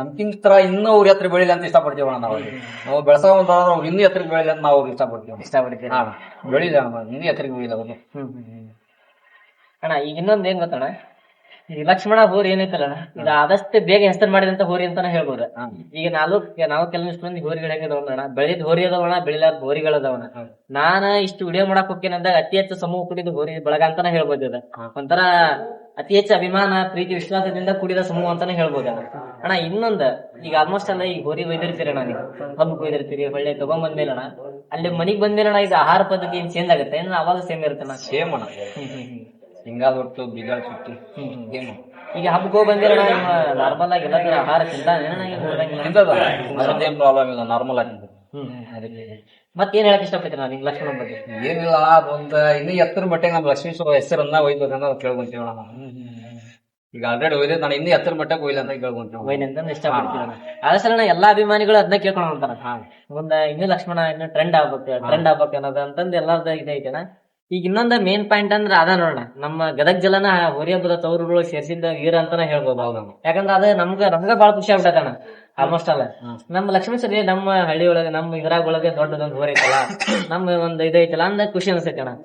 ನಮ್ಗಿಂತ ತರ ಇನ್ನೂ ಅವ್ರ ಎತ್ತರ ಬೆಳಿಲಿ ಅಂತ ಇಷ್ಟಪಡ್ತೀವಿ ನಾವು. ನಾವು ಬೆಳೆಸೋಂತ ಅವ್ರು ಇನ್ನೂ ಎತ್ತರಕ್ಕೆ ಬೆಳಿಲಿ ಅಂತ ನಾವು ಇಷ್ಟಪಡ್ತೀವಿ. ಬೆಳಿಲ್ಲ ಇನ್ನೂ ಎತ್ತರಕ್ಕೆ ಬೆಳಿಲ್ಲ ಅವ್ರು. ಅಣ್ಣ ಈಗ ಇನ್ನೊಂದ್ ಏನ್ ಗೊತ್ತಣ್ಣ, ಈ ಲಕ್ಷ್ಮಣ ಹೋರಿ ಏನೈತಲ್ಲ ಇದು ಆದಷ್ಟು ಬೇಗ ಹೆಸರು ಮಾಡಿದಂತ ಹೋರಿ ಅಂತಾನೆ ಹೇಳ್ಬೋದು. ಈಗ ನಾವು ಕೆಲವೊಂದಿಷ್ಟು ಮಂದಿ ಹೋರಿಗಳಾಗಿದವಣ್ಣ, ಬೆಳೆದ ಹೋರಿ ಅದಾವಣ, ಬೆಳಿಲಾರ್ದ ಹೋರಿಗಳದಾವಣ. ನಾನ ಇಷ್ಟು ವಿಡಿಯೋ ಮಾಡಕ್ ಹೋಗ್ತೇನಂದಾಗ ಅತಿ ಹೆಚ್ಚು ಸಮೂಹ ಕೂಡಿದ ಹೋರಿ ಬಳಗ ಅಂತಾನೆ ಹೇಳ್ಬೋದು. ಅದ ಒಂಥರ ಅತಿ ಹೆಚ್ಚು ಅಭಿಮಾನ, ಪ್ರೀತಿ, ವಿಶ್ವಾಸದಿಂದ ಕೂಡಿದ ಸಮೂಹ ಅಂತಾನೆ ಹೇಳ್ಬೋದು. ಅಣ್ಣ ಇನ್ನೊಂದ್ ಈಗ ಆಲ್ಮೋಸ್ಟ್ ಅಲ್ಲ ಈಗ ಹೋರಿ ಒಯ್ದಿರ್ತೀರಿ ಅಣ್ಣ, ನೀವು ಹಬ್ಬಕ್ಕೆ ಒಯ್ದಿರ್ತೀರಿ, ಒಳ್ಳೆ ತಗೊಂಬಂದ್ಮೇಲೆ ಅಣ್ಣ ಅಲ್ಲಿ ಮನಿಗ್ ಬಂದ್ಮೇಲೆ ಅಣ್ಣ ಈಗ ಆಹಾರ ಪದ್ಧತಿ ಏನ್ ಚೇಂಜ್ ಆಗುತ್ತೆ ಏನ ಅವಾಗ ಸೇಮ್ ಇರುತ್ತೆ? ಸೇಮ್ ಅಣ್ಣ. ಹಿಂಗಾದ ಒಟ್ಟು ಬೀಜ ಸುಟ್ಟಿ ಈಗ ಹಬ್ಬಕ್ಕೆ ಬಂದಿರೋಣ ನಾರ್ಮಲ್ ಆಗಿ ಎಲ್ಲ ಆಹಾರ ತಿಂತದೇನ್ ಪ್ರಾಬ್ಲಮ್ ಇಲ್ಲ, ನಾರ್ಮಲ್ ಆಗಿದ್ದು. ಮತ್ತೇನ್ ಹೇಳಕ್ ಇಷ್ಟಪಡ್ತೀನಿ ನಾನು ನಿಮ್ ಲಕ್ಷ್ಮಣ ಬಗ್ಗೆ? ಏನಿಲ್ಲ, ಅದೊಂದ್ ಇನ್ನೂ ಎತ್ತರ ಮಟ್ಟಿಗೆ ನಮ್ ಲಕ್ಷ್ಮೀಶ್ವರ ಹೆಸರನ್ನ ಒಯ್ಬೇಕಂತ ಕೇಳ್ಕೊಂತೀವಿ ನಾನು. ಈಗ ಆಲ್ರೆಡಿ ಒಯ್ದೆ, ನಾನು ಇನ್ನೂ ಎತ್ತರ ಮಟ್ಟಕ್ಕೆ ಒಯ್ಲ ಅಂತ ಕೇಳ್ಕೊಂತೀವಿ. ಒಯ್ನೆ ಅಂತ ಇಷ್ಟಪಡ್ತೀನಿ. ಅದಷ್ಟೇ ಎಲ್ಲಾ ಅಭಿಮಾನಿಗಳು ಅದನ್ನ ಕೇಳ್ಕೊಂಡು ಅಂತಾರ, ಮುಂದೆ ಇನ್ನೂ ಲಕ್ಷ್ಮಣ ಇನ್ನು ಟ್ರೆಂಡ್ ಆಗ್ಬೇಕು ಅನ್ನೋದು ಅಂತಂದು ಎಲ್ಲಾರ್ದ ಇದೈತೆನ. ಈಗ ಇನ್ನೊಂದ ಮೇನ್ ಪಾಯಿಂಟ್ ಅಂದ್ರೆ ಅದ ನೋಡೋಣ, ನಮ್ಮ ಗದಗ ಜಿಲ್ಲಾನ ಹೋರಿ ಹಬ್ಬದ ತವರುಗಳು ಸೇರಿಸಿದ್ದ ವೀರ ಅಂತಾನೆ ಹೇಳ್ಬೋದು. ಯಾಕಂದ್ರೆ ಅದ ನಮ್ಗ ಬಾಳ ಖುಷಿ ಆಗ್ಬಿಟ್ಟಣ. ಆಲ್ಮೋಸ್ಟ್ ಅಲ್ಲ ನಮ್ಮ ಲಕ್ಷ್ಮೇಶ್ವರಿ ನಮ್ಮ ಹಳ್ಳಿ ಒಳಗೆ ನಮ್ಮ ಇದ್ರಾಗೊಳಗೆ ದೊಡ್ಡದೊಂದು ಹೋರಿ ಐತಲ್ಲ, ನಮ್ಮ ಒಂದ್ ಇದೈತಲ್ಲ ಅಂದ ಖುಷಿ ಅನ್ಸೈತೆ ಅಣ್ಣ.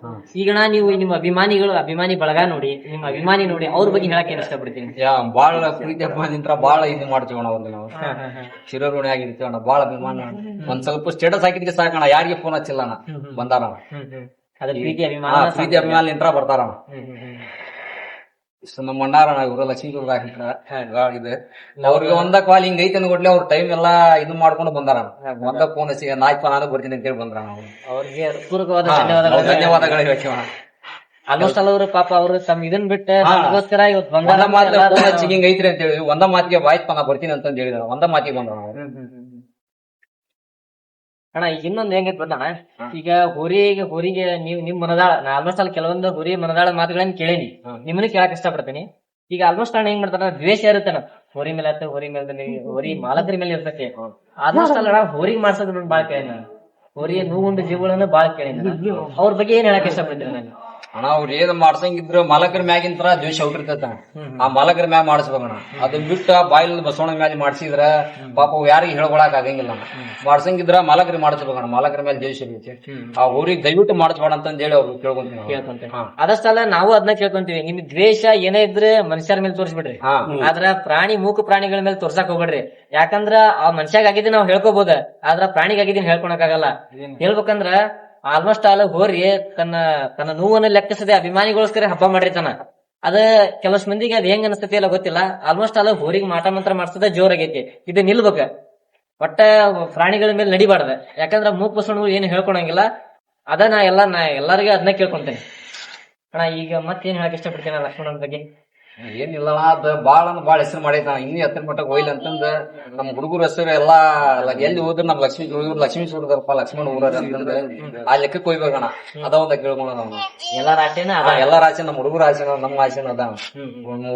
ಈಗಣ ನೀವು ನಿಮ್ಮ ಅಭಿಮಾನಿ ಬಳಗ ನೋಡಿ, ನಿಮ್ಮ ಅಭಿಮಾನಿ ನೋಡಿ ಅವ್ರ ಬಗ್ಗೆ ಹೇಳಕ್ ಏನ್ ಇಷ್ಟಪಡ್ತೀನಿ? ಬಾಳ ಪ್ರೀತಿ ಅಭಿಮಾನಿಂತ್ರ ಬಾಳ ಇದು ಮಾಡ್ತೀವಣ. ಒಂದು ನಾವು ಶಿರೋಋಣಿ ಆಗಿರ್ತೀವಣ್ಣ, ಬಾಳ ಅಭಿಮಾನ. ಒಂದ್ ಸ್ವಲ್ಪ ಸ್ಟೇಟಸ್ ಹಾಕಿದ್ಕೆ ಸಾಕಣ, ಯಾರಿಗೆ ಫೋನ್ ಹಚ್ಚಿಲ್ಲ ಅಣ್ಣ, ಬಂದಾರ ಅದ್ರ ಪ್ರೀತಿ ಅಭಿಮಾನ ಇಂತ್ರ ಬರ್ತಾರ. ಇಷ್ಟು ನಮ್ಮ ಅಣ್ಣಾರಣ ಇವ್ರ ಲಕ್ಷ್ಮೀಪುರದ ಇದೆ. ಅವ್ರಿಗೆ ಒಂದ ಕಾಲ್ ಹಿಂಗ್ ಐತೆ ಕೊಡ್ಲಿ ಅವ್ರ ಟೈಮ್ ಎಲ್ಲಾ ಇದು ಮಾಡ್ಕೊಂಡು ಬಂದಾರ. ಒಂದ ಫೋನ್ ಹಚ್ಚಿ ನಾಯ್ಕ ನಾನು ಬರ್ತೀನಿ ಅಂತೇಳಿ ಬಂದ್ರ. ಅವ್ರಿಗೆ ಪೂರ್ವಕವಾದ ಧನ್ಯವಾದಗಳು ಹೇಳ್ತೀವ. ಆಲ್ಮೋಸ್ಟ್ ಅಲ್ಲ ಅವ್ರು ಪಾಪ ಅವ್ರು ತಮ್ಮ ಇದನ್ ಬಿಟ್ಟು ಇವತ್ತು ಹಿಂಗ್ ಐತ್ರಿ ಅಂತ ಹೇಳಿ ಒಂದ ಮಾತಿಗೆ ವಾಯ್ಸ್ ನಾ ಬರ್ತೀನಿ ಅಂತಂದ್ ಹೇಳಿದಾರ. ಒಂದ ಮಾತಿಗೆ ಬಂದ್ರ ಅಣ್ಣ. ಈಗ ಇನ್ನೊಂದ್ ಹೆಂಗೈತ್ ಗೊತ್ತಣ್ಣ, ಈಗ ಹೋರಿಗೆ ನಿಮ್ ಮನದಾಳ, ನಾ ಆಲ್ಮೋಸ್ಟ್ ಅಲ್ಲಿ ಕೆಲವೊಂದು ಹೋರಿ ಮನದಾಳ ಮಾತುಗಳನ್ನ ಕೇಳೀನಿ, ನಿಮ್ಮನ್ನ ಕೇಳಕ್ ಇಷ್ಟಪಡ್ತೀನಿ. ಈಗ ಆಲ್ಮೋಸ್ಟ್ ಅಣ್ಣ ಹೆಂಗ್ ಮಾಡ್ತಾರ, ದ್ವೇಷ ಇರುತ್ತಣ್ಣ ಹೋರಿ ಮೇಲೆ, ಹೋರಿ ಮಾಲಕರ ಮೇಲೆ ಇರ್ತೈತಿ. ಆಲ್ಮೋಸ್ಟ್ ಅಲ್ಲ ಹೋರಿಗೆ ಮಾಡ್ಸೋದ್ ಬಾಳ್ ಕೇಳಿ, ಹೋರಿ ನೋವುಂಡು ಜೀವಗಳನ್ನ ಬಾಳ್ ಕೇಳಿ. ಅವ್ರ ಬಗ್ಗೆ ಏನ್ ಹೇಳಕ್ ಇಷ್ಟಪಡ್ತೀನಿ ನಾನು? ಅಣ್ಣ ಅವ್ರ ಏನ್ ಮಾಡ್ಸಂಗಿದ್ರು ಮಾಲಕರ ಮ್ಯಾಗಿಂತ್ರ ದ್ವೇಷ ಹುಟ್ಟಿರ್ತೈತ ಆ ಮಾಲಕರ ಮ್ಯಾಗ ಮಾಡಿಸ್ಬೇಕಣ್ಣ ಅದನ್ನ ಬಿಟ್ಟು ಬಾಯಿಲ್ ಬಸವಣ್ಣ ಮ್ಯಾಲ ಮಾಡ್ಸಿದ್ರ ಪಾಪ ಅವ್ ಯಾರಿಗೂ ಹೇಳ್ಕೊಳಕ್ ಆಗಂಗಿಲ್ಲ ಮಾಡ್ಸಂಗಿದ್ರ ಮಾಲಕರಿಗೆ ಮಾಡಿಸ್ಬೇಕಣ್ಣ ಮಾಲಕರ ಮೇಲೆ ದ್ವೇಷ ಇರ್ತೈತಿ ಆ ಊರಿಗೆ ದಯವಿಟ್ಟು ಮಾಡಿಸ್ಬೇಡ ಅಂತ ಹೇಳಿ ಅವ್ರು ಕೇಳ್ಕೊಂತೀವಿ ಅದಷ್ಟಲ್ಲ ನಾವು ಅದನ್ನ ಕೇಳ್ಕೊಂತೀವಿ ನಿಮ್ ದ್ವೇಷ ಏನೇ ಇದ್ರೆ ಮನುಷ್ಯರ ಮೇಲೆ ತೋರಿಸ್ಬಿಡ್ರಿ ಆದ್ರ ಮೂಕ ಪ್ರಾಣಿಗಳ ಮೇಲೆ ತೋರ್ಸಕ್ ಹೋಗ್ಬೇಡ್ರಿ ಯಾಕಂದ್ರ ಆ ಮನುಷ್ಯಾಗ ಆಗಿದ್ದೀನಿ ನಾವ್ ಹೇಳ್ಕೋಬಹುದ ಆದ್ರ ಪ್ರಾಣಿಗಾಗಿದ್ದೀನಿ ಹೇಳ್ಕೊಳಕ್ ಆಗಲ್ಲ ಹೇಳ್ಬೇಕಂದ್ರ ಆಲ್ಮೋಸ್ಟ್ ಆಲ್ ಹೋರಿ ತನ್ನ ನೋವನ್ನು ಲೆಕ್ಕಿಸದೆ ಅಭಿಮಾನಿಗೋಸ್ಕರ ಹಬ್ಬ ಮಾಡಿರ್ತಾನ ಅದ ಕೆಲವಷ್ಟು ಮಂದಿಗೆ ಅದ್ ಹೆಂಗ್ ಅನಿಸ್ತತಿ ಎಲ್ಲ ಗೊತ್ತಿಲ್ಲ ಆಲ್ಮೋಸ್ಟ್ ಆಲ್ ಹೋರಿಗೆ ಮಾಟ ಮಂತ್ರ ಮಾಡ್ಸದ ಜೋರಾಗೈತಿ ಇದು ನಿಲ್ಬೇಕ ಒಟ್ಟ ಪ್ರಾಣಿಗಳ ಮೇಲೆ ನಡಿಬಾರ್ದ ಯಾಕಂದ್ರ ಮೂಕ್ ಬಸವಣ್ಣ ಏನ್ ಹೇಳ್ಕೊಳಂಗಿಲ್ಲ ಅದ ನಾ ಎಲ್ಲರಿಗೂ ಅದನ್ನ ಕೇಳ್ಕೊಂತೇನೆ ಅಣ್ಣ. ಈಗ ಮತ್ತೇನ್ ಹೇಳಕ್ ಇಷ್ಟಪಡ್ತೇನೆ ಲಕ್ಷ್ಮಣನ ಬಗ್ಗೆ ಏನಿಲ್ಲ ಅದ್ ಬಾಳ ಹೆಸರು ಮಾಡೈತ ಇನ್ನೂ ಎತ್ತರ ಮಟ್ಟಕ್ಕೆ ಹೋಯ್ಲ ಅಂತಂದ ನಮ್ ಹುಡುಗರ ಹೆಸರು ಎಲ್ಲಾ ಎಲ್ಲಿ ಹೋದ್ರ ನಮ್ ಲಕ್ಷ್ಮೀ ಸುರದಪ್ಪ ಲಕ್ಷ್ಮಣ ಊರ ಅಂತಂದ ಆ ಲೆಕ್ಕಕ್ಕೆ ಹೋಗ್ಬೇಕಣ್ಣ ಅದ ಒಂದ ಕೇಳ್ಕೊಳ ನಾವು ಎಲ್ಲಾರ ಆಟೇನ ಎಲ್ಲಾರ ಆಸೆ ನಮ್ ಹುಡುಗರ ಆಸೆ ನಮ್ಮ ಆಸೆನ ಅದ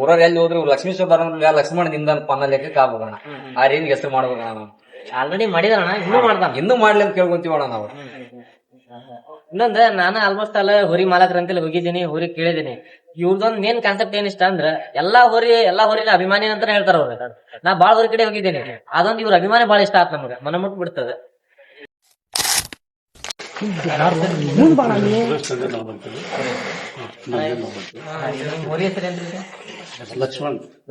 ಊರ ಎಲ್ಲಿ ಹೋದ್ರು ಲಕ್ಷ್ಮೀ ಸುರ ಲಕ್ಷ್ಮಣ ನಿಂದ ಅನ್ನೋ ಲೆಕ್ಕಕ್ಕೆ ಆಗ್ಬೇಕಣ್ಣ ಆ ರೀತಿ ಹೆಸರು ಮಾಡ್ಬೇಕಣ್ಣ ನಾವು ಆಲ್ರೆಡಿ ಮಾಡಿದಾರಣ ಇನ್ನೂ ಮಾಡ್ಲಿ ಅಂತ ಕೇಳ್ಕೊಂತೀವಣ್ಣ ನಾವು. ಇನ್ನೊಂದ್ ನಾನು ಆಲ್ಮೋಸ್ಟ್ ಅಲ್ಲ ಹೋರಿ ಮಾಲಕರ ಅಂತೇಳಿ ಹೋಗಿದ್ದೀನಿ ಹೋರಿ ಕೇಳಿದೀನಿ ಇವ್ರದೊಂದ್ ಮೇನ್ ಕಾನ್ಸೆಪ್ಟ್ ಏನಿಷ್ಟ ಅಂದ್ರ ಎಲ್ಲಾ ಹೋರಿನ ಅಭಿಮಾನಿ ಅಂತಾನೆ ಹೇಳ್ತಾರ ಅವ್ರ ನಾ ಬಾಳ ಹೋರಿ ಕಡೆ ಹೋಗಿದ್ದೀನಿ ಅದೊಂದ್ ಇವ್ರ ಅಭಿಮಾನಿ ಬಾಳ ಇಷ್ಟ ಆತ್ ನಮಗ ಮನ ಮುಟ್ಟು ಬಿಡ್ತದ. ಹೋರಿ ಹೆಸರೇನ್ರಿ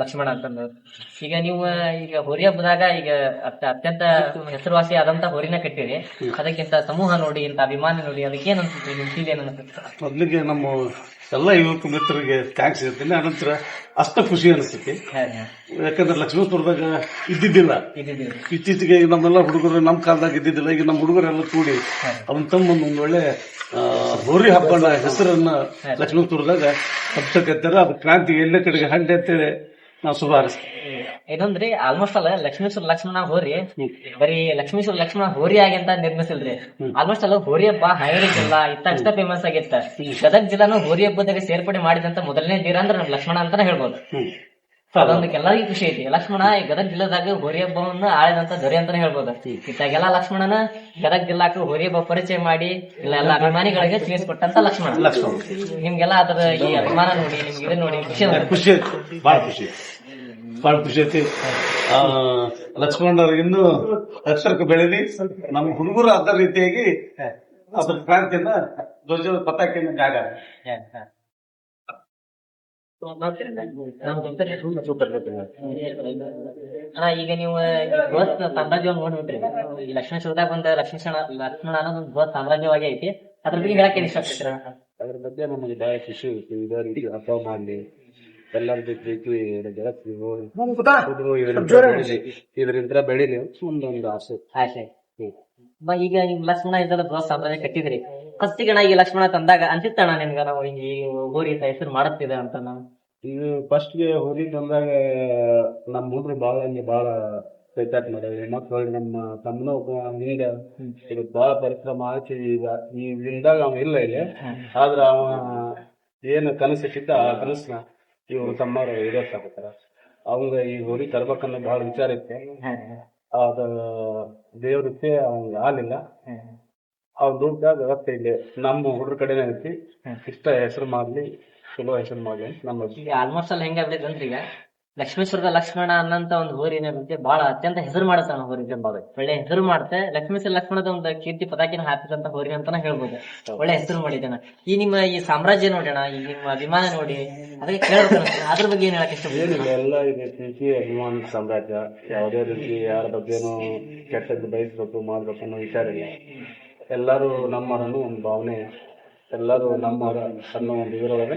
ಲಕ್ಷ್ಮಣ ಅಂತಂದ್ರು. ಈಗ ನೀವು ಹೋರಿ ಹಬ್ಬದಾಗ ಈಗ ಅತ್ಯಂತ ಹೆಸರುವಾಸಿ ಆದಂತ ಹೋರಿನ ಕಟ್ಟಿರಿ ಅದಕ್ಕಿಂತ ಸಮೂಹ ನೋಡಿ ಇಂತ ಅಭಿಮಾನಿ ನೋಡಿ ಅದಕ್ಕೇನ್ ಅನ್ಸುತ್ತೆ ನಿಮ್ ಫೀಲ್ ಏನ್ ಅನ್ಸುತ್ತೆ? ಮೊದ್ಲಿಗೆ ನಮ್ಮ ಎಲ್ಲ ಯುವಕ ಮಿತ್ರರಿಗೆ ಥ್ಯಾಂಕ್ಸ್ ಹೇಳ್ತೀನಿ. ಅನಂತರ ಅಷ್ಟ ಖುಷಿ ಅನಿಸ್ತೈತಿ ಯಾಕಂದ್ರೆ ಲಕ್ಷ್ಮೀಪುರದಾಗ ಇದ್ದಿದ್ದಿಲ್ಲ ಇತ್ತೀಚೆಗೆ ಈಗ ನಮ್ಮೆಲ್ಲ ಹುಡುಗರು ನಮ್ಮ ಕಾಲದಾಗ ಇದ್ದಿದ್ದಿಲ್ಲ ಈಗ ನಮ್ಮ ಹುಡುಗರೆಲ್ಲ ಕೂಡಿ ಅವನ್ ತಮ್ಮ ಒಂದ್ ಒಳ್ಳೆ ಹೋರಿ ಹಬ್ಬನ ಹೆಸರನ್ನ ಲಕ್ಷ್ಮೀಪುರದಾಗ ಹಬ್ಸಕತ್ತಾರ ಅದು ಕ್ರಾಂತಿ ಎಲ್ಲ ಕಡೆಗೆ ಹಂಡೆ ಅಂತೇಳಿ ನಾವು ಶುಭ ಹಾರೈಸ್ತೀವಿ. ಇನ್ನೊಂದ್ರಿ ಆಲ್ಮೋಸ್ಟ್ ಅಲ್ಲ ಲಕ್ಷ್ಮೀಶ್ವರ ಲಕ್ಷ್ಮಣ ಹೋರಿ ಬರೀ ಲಕ್ಷ್ಮೀಶ್ವರ ಲಕ್ಷ್ಮಣ ಹೋರಿ ಆಗಿ ಅಂತ ನಿರ್ಮಿಸಿಲ್ರಿ ಆಲ್ಮೋಸ್ಟ್ ಅಲ್ಲ ಹೋರಿ ಹಬ್ಬ ಹಾವೇರಿ ಜಿಲ್ಲಾ ಇಷ್ಟ ಫೇಮಸ್ ಆಗಿತ್ತ ಗದಗ ಜಿಲ್ಲಾನು ಹೋರಿ ಹಬ್ಬದಾಗ ಸೇರ್ಪಡೆ ಮಾಡಿದಂತ ಮೊದಲನೇ ತೀರ ಅಂದ್ರೆ ನಮ್ ಲಕ್ಷ್ಮಣ ಅಂತಾನೆ ಹೇಳ್ಬೋದು. ಅದೊಂದು ಎಲ್ಲರಿಗೂ ಖುಷಿ ಐತಿ ಲಕ್ಷ್ಮಣ ಈ ಗದಗ ಜಿಲ್ಲಾದಾಗ ಹೋರಿ ಹಬ್ಬವನ್ನ ಆಳಿದಂತ ದೊರೆ ಅಂತಾನೆ ಹೇಳ್ಬೋದು. ಇತ್ತಾಗೆಲ್ಲ ಲಕ್ಷ್ಮಣನ ಗದಗ ಜಿಲ್ಲಾಕ ಹೋರಿ ಹಬ್ಬ ಪರಿಚಯ ಮಾಡಿ ಎಲ್ಲ ಅಭಿಮಾನಿಗಳಿಗೆ ತಿಳಿಸ್ಕೊಟ್ಟಂತ ಲಕ್ಷ್ಮಣ. ನಿಮ್ಗೆಲ್ಲ ಅದರ ಈ ಅಭಿಮಾನ ನೋಡಿ ನಿಮ್ಗೆ ಇದನ್ನ ನೋಡಿ ಖುಷಿ ಐತಿ ಬಹಳ ಖುಷಿ ಐತಿ. ಲಕ್ಷ್ಮಣವ್ರಿಗೆ ಇನ್ನೂ ಅಕ್ಷರಕ್ಕೆ ಬೆಳೆದಿ ನಮ್ಮ ಹುಡುಗರು ಅದ ರೀತಿಯಾಗಿ ಅದ್ರ ಕ್ರಾಂತಿಯನ್ನ ಧ್ವಜ ಪತಾಕಿನ ಜಾಗ ಅಣ್ಣ. ಈಗ ನೀವು ಬೃಹತ್ ಸಾಮ್ರಾಜ್ಯವನ್ನು ನೋಡ್ಬಿಟ್ರಿ ಈ ಲಕ್ಷ್ಮೀಶ್ವರದಾಗ ಬಂದ ಲಕ್ಷ್ಮಣ ಅನ್ನೋದು ಬೃಹತ್ ಸಾಮ್ರಾಜ್ಯವಾಗಿ ಐತಿ ಅದ್ರ ಬಗ್ಗೆ ಹೇಳಕ್ಕೆ ಇಷ್ಟಪಡ್ತೀರ? ಅದ್ರ ಬಗ್ಗೆ ನಮಗೆ ಬಹಳ ಖುಷಿ ಇತ್ತು. ಇದೇ ರೀತಿ ಹಬ್ಬ ಮಾಡ್ಲಿ ಎಲ್ಲರ ಜೊತೆ ಇದರಿಂದ ಬೆಳಿಲಿ ಒಂದೊಂದು ಆಸೆ. ಈಗ ನಿಮ್ ಲಕ್ಷ್ಮಣ ಇದೆಲ್ಲ ಬೃಹತ್ ಸಾಮ್ರಾಜ್ಯ ಕಟ್ಟಿದ್ರಿ ಫಸ್ಟಿಗೆ ಈ ಲಕ್ಷ್ಮಣ ತಂದಾಗ ಅನ್ಸಿತ್ತಣ್ಣ ನಿಮ್ಗ ನಾವು ಹಿಂಗೆ ಹೋರಿ ಹೆಸರು ಮಾಡುತ್ತಿದೆ ಅಂತ? ನಾವು ಇದು ಫಸ್ಟ್ ಗೆ ಹೋಗಿ ತಂದಾಗ ನಮ್ಮ ಹುಡುಗರು ಬಹಳ ಕೈತಾಟ ಮಾಡಿದ್ರಿ ಮಕ್ಕಳು ನಮ್ಮ ತಮ್ಮನ ಹಿಂಗ ಇದಕ್ ಬಹಳ ಪರಿಶ್ರಮ ಹಾಕಿ ಈಗ ಈ ದಿನದಾಗ ಅವ ಇಲ್ಲ ಇಲ್ಲಿ ಆದ್ರ ಅವ ಏನು ಕನಸಿಟ್ಟಿದ್ದ ಆ ಕನಸನ್ನ ಇವ್ರು ತಮ್ಮವ್ರು ಈಡೇರ್ಸಾಕತ್ತಾರ. ಅವಂಗ ಈ ಹೋರಿ ತರ್ಬೇಕನ್ನೋ ಬಹಳ ವಿಚಾರ ಇತ್ತು. ಅದ ದೇವ್ರಿಗೆ ಅವ್ನಿಗೆ ಆಗ್ಲಿಲ್ಲ. ಅವ್ನ ದುಡ್ಡಾಗ ವ್ಯವಸ್ಥೆ ಇಲ್ಲಿ ನಮ್ಮ ಹುಡುಗ್ರ ಕಡೆನೇ ಐತಿ. ಇಷ್ಟ ಹೆಸರು ಮಾಡ್ಲಿ ಚಲೋ ಹೆಸರು ಮಾಡ್ಲಿ ನಮ್ಮ ಆಲ್ಮೋಸ್ಟ್ ಅಲ್ಲಿ ಹೆಂಗಾಗ್ಬಿಟ್ಟೈತೆ ಅಂದ್ರೆ ಈಗ ಲಕ್ಷ್ಮೀಶ್ವರದ ಲಕ್ಷ್ಮಣ ಅನ್ನಂತ ಒಂದು ಹೋರಿ ಏನಾಗುತ್ತೆ ಬಹಳ ಅತ್ಯಂತ ಹೆಸರು ಮಾಡುತ್ತೆ ಹೋರಿ ಜಂಬಾಗ ಒಳ್ಳೆ ಹೆಸರು ಮಾಡುತ್ತೆ. ಲಕ್ಷ್ಮೀಶ್ವರ ಲಕ್ಷ್ಮಣದ ಒಂದು ಕೀರ್ತಿ ಪತಾಕಿನ ಹಾಕಿದಂತ ಹೋರಿ ಅಂತಾನೆ ಹೇಳ್ಬೋದು. ಒಳ್ಳೆ ಹೆಸರು ಮಾಡಿದ್ದಾನ. ಈ ನಿಮ್ಮ ಈ ಸಾಮ್ರಾಜ್ಯ ನೋಡೋಣ ಈ ನಿಮ್ಮ ಅಭಿಮಾನ ನೋಡಿ ಅದಕ್ಕೆ ಕೇಳ್ಬೇಕು ಅದ್ರ ಬಗ್ಗೆ ಏನ್ ಹೇಳಕ್ ಇಷ್ಟ? ಏನಿಲ್ಲ ಎಲ್ಲ ಇದೆ ಪ್ರೀತಿ ಅಭಿಮಾನ ಸಾಮ್ರಾಜ್ಯ. ಯಾವುದೇ ರೀತಿ ಯಾರ ಬಗ್ಗೆನೂ ಕೆಟ್ಟದ್ದು ಬಯಸ್ಬೇಕು ಮಾಡ್ಬೇಕು ಅನ್ನೋ ವಿಚಾರ ಇಲ್ಲ. ಎಲ್ಲರೂ ನಮ್ಮವರನ್ನು ಒಂದು ಭಾವನೆ ಎಲ್ಲರೂ ನಮ್ಮವರ ಅನ್ನೋ ಒಂದು ಇದರೊಳಗೆ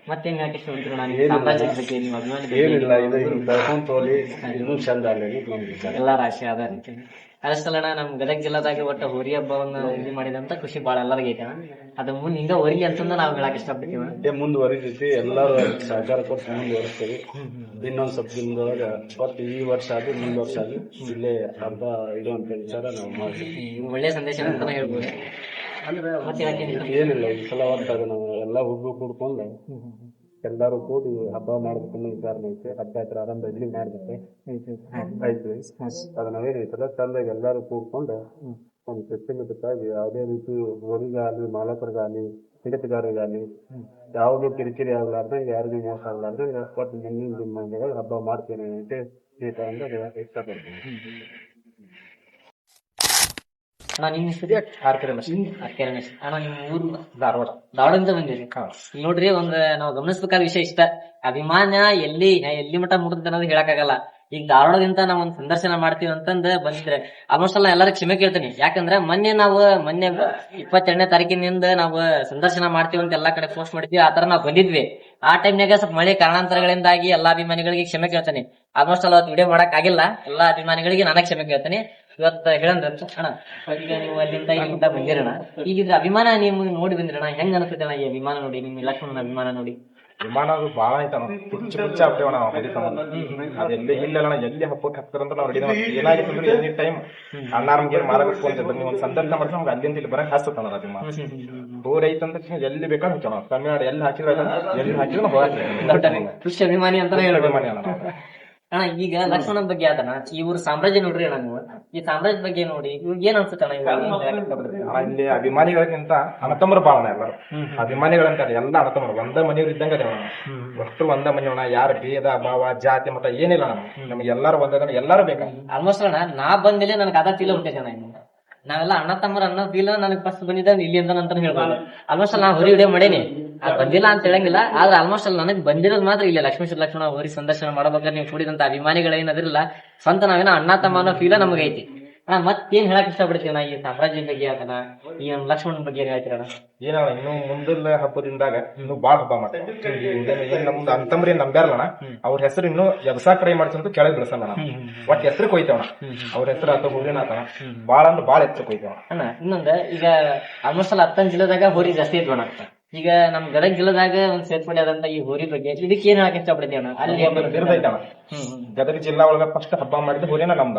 ಮತ್ತೇನ್ ಹೇಳಕ್ ಇಷ್ಟಪಡ್ತೀರ? ಸಾಮ್ರಾಜ್ಯದ ಬಗ್ಗೆ ನಿಮ್ಮ ಅಭಿಮಾನ ಏನಿಲ್ಲ ಇದು ಬೆಳ್ಕೊಂಡ್ ತೋಲಿ ಇನ್ನೂ ಚಂದ ಆಗಲಿ ನಮ್ಗೆ ವಿಚಾರ. ಎಲ್ಲಾರ ಆಸೆ ಅದ ರೀತಿ ಅದಷ್ಟಲ್ಲ ನಮ್ ಗದಗ ಜಿಲ್ಲಾದಾಗ ಒಟ್ಟ ಹೋರಿ ಹಬ್ಬವನ್ನ ಇದು ಮಾಡಿದಂತ ಖುಷಿ ಬಾಳ ಎಲ್ಲರಿಗೂ ಐತೆ. ಅದ ಮುಂದ್ ಹಿಂಗ ಹೊರಲಿ ಅಂತಂದ ನಾವ್ ಹೇಳಕ್ ಇಷ್ಟಪಡ್ತೀವಿ. ಮುಂದುವರಿತೈತಿ ಎಲ್ಲರೂ ಸಹಕಾರ ಕೊಟ್ಟು ಮುಂದುವರಿಸ್ತೀವಿ. ಇನ್ನೊಂದ್ ಸ್ವಲ್ಪ ದಿನದೊಳಗ ಒಟ್ಟು ಈ ವರ್ಷ ಆಗಿ ಮುಂದ್ ವರ್ಷ ಆಗಿ ಇಲ್ಲೇ ಹಬ್ಬ ಇರುವಂತ ವಿಚಾರ ನಾವು ಮಾಡ್ತೀವಿ. ಒಳ್ಳೆ ಸಂದೇಶ ಅಂತಾನೆ ಹೇಳ್ಬೋದು. ಏನಿಲ್ಲ ಈ ಸಲ ಹೊತ್ತಾಗ ನಾವು ಎಲ್ಲಾ ಹುಡುಗರು ಕೂಡ್ಕೊಂಡು ಎಲ್ಲಾರು ಕೂಡಿ ಹಬ್ಬ ಮಾಡ್ಬೇಕು ಅನ್ನೋ ವಿಚಾರ ಐತೆ. ಹಬ್ಬ ಹತ್ರ ಆರಂಭ ಇಲ್ಲಿ ಮಾಡ್ಬೇಕು ಐತ್ರಿ. ಅದ ನಾವೇನೈತಲ್ಲ ಚಂದಾಗಿ ಎಲ್ಲಾರು ಕೂಡ್ಕೊಂಡು ಒಂದು ಸಿಸ್ಟಮೆಟಿಕ್ ಆಗಿ ಯಾವುದೇ ರೀತಿ ಹೋರಿಗಾಗ್ಲಿ ಮಾಲಕರಿಗಾಗ್ಲಿ ಹಿಡಿತಗಾರರಿಗಾಗಲಿ ಯಾವುದು ಕಿರಿಕಿರಿ ಆಗಲಾರ್ದೆ ಯಾರಿಗೂ ಮೋಸ ಆಗಲಾರ್ದೆ ಒಟ್ಟು ಮುಂದಿನ ಮಂದಿಗಳು ಹಬ್ಬ ಮಾಡ್ತೀನಿ ಅಂತ ಹೇಳ್ತಾ ಇಷ್ಟಪಡ್ತೀನಿ. ಅಣ್ಣ ನಿಮ್ ಹೆಸರು ಅಣ್ಣ ನಿಮ್ ಊರು ಧಾರವಾಡದಿಂದ ಬಂದಿರಿ. ನೋಡ್ರಿ ಒಂದ್ ನಾವ್ ಗಮನಿಸ್ಬೇಕಾದ ವಿಷಯ ಇಷ್ಟ, ಅಭಿಮಾನ ಎಲ್ಲಿ ಮಟ್ಟ ಮುಟ್ಟದ ಅನ್ನೋದು ಹೇಳಕ್ಕಾಗಲ್ಲ. ಈಗ ಧಾರವಾಡದಿಂದ ನಾವ್ ಒಂದ್ ಸಂದರ್ಶನ ಮಾಡ್ತೀವಿ ಅಂತಂದ್ ಬಂದಿದ್ರೆ ಆಲ್ಮೋಸ್ಟ್ ಎಲ್ಲ ಎಲ್ಲರೂ ಕ್ಷಮೆ ಕೇಳ್ತೀನಿ. ಯಾಕಂದ್ರೆ ಮೊನ್ನೆ 22ನೇ ತಾರೀಕಿನಿಂದ ನಾವು ಸಂದರ್ಶನ ಮಾಡ್ತೀವಿ ಅಂತ ಎಲ್ಲಾ ಕಡೆ ಪೋಸ್ಟ್ ಮಾಡಿದ್ವಿ, ಆತರ ನಾವ್ ಬಂದಿದ್ವಿ. ಆ ಟೈಮ್ನಾಗ ಸ್ವಲ್ಪ ಮಳೆ ಕಾರಣಾಂತರಗಳಿಂದಾಗಿ ಎಲ್ಲಾ ಅಭಿಮಾನಿಗಳಿಗೆ ಕ್ಷಮೆ ಕೇಳ್ತೇನೆ. ಆಲ್ಮೋಸ್ಟ್ ಅಲ್ಲ ವಿಡಿಯೋ ಮಾಡಕ್ ಆಗಿಲ್ಲ, ಎಲ್ಲಾ ಅಭಿಮಾನಿಗಳಿಗೆ ನಾನೇ ಕ್ಷಮೆ ಕೇಳ್ತೇನೆ. ಇವತ್ತ ಹೇಳಂದ್ರ ಅಣ್ಣ, ಈಗ ನೀವು ಇಲ್ಲಿಂದ ಬಂದಿರಣ, ಈಗಿದ್ರ ಅಭಿಮಾನ ನೀವು ನೋಡಿ ಬಂದಿರಣ, ಹೆಂಗ್ ಅನ್ಸುತ್ತೆ ಅಣ್ಣ ಈ ಅಭಿಮಾನ ನೋಡಿ, ನಿಮ್ ಲಕ್ಷ್ಮಣನ ಅಭಿಮಾನ ನೋಡಿ? ವಿಮಾನ ಅದು ಬಾಳ ಐತಣ, ಹುಚ್ಚ ಆಗ್ತೇವ ನಾವು ಅದೆಲ್ಲಿ ಇಲ್ಲಣ್ಣ, ಎಲ್ಲಿ ಹಬ್ಬಕ್ಕೆ ಹಾಕ್ತಾರಂತ ನಾವು ರೆಡಿ ಏನಾಗಿತ್ತು ಅಂದ್ರೆ ಎನಿ ಟೈಮ್ ಅಣ್ಣಾರ್ಗೆ ಮಾರಬೇಕು ಅಂತ ನೀವು ಒಂದು ಸಂದರ್ಶನ ಮಾಡಿದ್ರೆ ನಮ್ಗೆ ಅಲ್ಲಿಂದ ಇಲ್ಲಿ ಬರಕ್ ಹಾಸ್ತಣ ಅಭಿಮಾನ. ಊರ್ ಐತಂತ ಎಲ್ಲಿ ಬೇಕಾದ್ರೆ ಹೋಗ್ತಾವ ನಾವು, ತಮಿಳ್ನಾಡು ಎಲ್ಲಿ ಹಾಕಿದ್ರೆ ಎಲ್ಲಿ ಹಾಕಿದ್ರೆ ಹೋಗಕ್ಕೆ ಖುಷಿ ಅಭಿಮಾನಿ ಅಂತಾನೆ ಹೇಳಿ. ಅಭಿಮಾನಿ ಅಣ್ಣ. ಅಣ್ಣ ಈಗ ಲಕ್ಷ್ಮಣನ ಬಗ್ಗೆ ಆದಣ, ಈ ಊರ್ ಸಾಮ್ರಾಜ್ಯ ನೋಡ್ರಿ ಅಣ್ಣ, ನೀವು ಈ ಸಾಮ್ರಾಜ್ಯ ಬಗ್ಗೆ ನೋಡಿ ಇವ್ರಿಗೆ ಏನ್ ಅನ್ಸುತ್ತೆ ಅಣ್ಣ? ಇಲ್ಲಿ ಅಭಿಮಾನಿಗಳಿಗಿಂತ ಅಣ್ಣತಮ್ಮರು ಬಾಳಣ, ಎಲ್ಲರೂ ಅಭಿಮಾನಿಗಳಂತಾರೆ ಎಲ್ಲ ಅಣ್ಣತಮ್ಮರು ಒಂದ ಮನೆಯವ್ರು ಇದ್ದಂಗ ಒಟ್ಟು ಒಂದ ಮನೆಯವಣ, ಯಾರ ಭೇದ ಭಾವ ಜಾತಿ ಮತ ಏನಿಲ್ಲ ನಮ್ಗೆ ಎಲ್ಲಾರು ಒಂದ, ಎಲ್ಲಾರು ಬೇಕಾ. ಆಲ್ಮೋಸ್ಟ್ ಅಣ್ಣ ನಾ ಬಂದ್ಮೇಲೆ ನನಗೆ ಅದ ಫೀಲ್ ಹುಟ್ಟೈತೆ ಅಣ್ಣ. ನಾವೆಲ್ಲ ಅಣ್ಣ ತಮ್ಮರ ಅನ್ನೋ ಫೀಲ್ ನನಗೆ ಫಸ್ಟ್ ಬಂದಿದ್ದ ಇಲ್ಲಿಂದ ಅಂತ ಹೇಳ್ಬೋದು. ಆಲ್ಮೋಸ್ಟ್ ನಾ ಹೊರಿ ವಿಡಿಯೋ ಮಾಡೇನಿ, ಅದು ಬಂದಿಲ್ಲ ಅಂತ ಹೇಳಂಗಿಲ್ಲ, ಆದ್ರೆ ಆಲ್ಮೋಸ್ಟ್ ಅಲ್ಲಿ ನನಗೆ ಬಂದಿರೋದು ಮಾತ್ರ ಇಲ್ಲ. ಲಕ್ಷ್ಮಣ ಹೋರಿ ಸಂದರ್ಶನ ಮಾಡಬೇಕಾದ್ರೆ ನೀವು ಕೂಡಿದಂತ ಅಭಿಮಾನಿಗಳು ಏನದಿರಲ್ಲ, ಸ್ವಂತ ನಾವೇನೋ ಅಣ್ಣ ತಮ್ಮ ಅನ್ನೋ ಫೀಲ ನಮಗೈತಿ. ಅಣ್ಣ ಮತ್ತೇನ್ ಹೇಳಕ್ ಇಷ್ಟಪಡ್ತೀವಿ ನಾ ಈ ಸಾಮ್ರಾಜ್ಯ ಬಗ್ಗೆ ಅದನ್ನ, ಈ ಲಕ್ಷ್ಮಣನ ಬಗ್ಗೆ ಏನ್ ಹೇಳ್ತೀರಣ್ಣ? ಏನಣ್ಣ ಇನ್ನು ಮುಂದಿನ ಹಬ್ಬದಿಂದಾಗ ಇನ್ನು ಬಾಳ್ ಹಬ್ಬ ಮಾಡ್ತಾರೆ. ನಮ್ದು ಅಂತಂಬ್ರಿ ನಂಬ್ಯಾರಲ್ಲ, ಅವ್ರ ಹೆಸರು ಇನ್ನು ಎಬ್ಸಾ ಟ್ರೈ ಮಾಡ್ಸಂತ ಕೆಳಗ್ ಬಿಡಿಸಲ್ಲ, ಒಟ್ ಹೆಸರು ಕೊಯ್ತೇವಣ, ಅವ್ರ ಹೆಸರು ಆತ ಹೂವಿನ ಆತಣ ಬಾಳ ಅಂದ್ರೆ ಬಾಳ ಹೆಸರು ಕೊಯ್ತೇವ. ಅಣ್ಣ ಇನ್ನೊಂದ, ಈಗ ಆಲ್ಮೋಸ್ಟ್ ಅಲ್ಲಿ 10 ಜಿಲ್ಲೆದಾಗ ಹೋರಿ ಜಾಸ್ತಿ ಇದ್ವಣ. ಈಗ ನಮ್ ಗದಗ ಜಿಲ್ಲೆದಾಗ ಒಂದ್ ಸೇರ್ಪಡೆ ಆದಂತ ಈ ಹೋರಿ ಬಗ್ಗೆ ಇದಕ್ಕೆ ಏನ್ ಹೇಳಕ್ ಇಷ್ಟಪಡ್ತೀವಿ ಅಣ್ಣ? ಅಲ್ಲಿ ಬಿರುದೈತಣ, ಗದಗ ಜಿಲ್ಲಾ ಒಳಗ ಫಸ್ಟ್ ಹಬ್ಬ ಮಾಡಿದ ಹೋರಿನ ನಮ್ದ.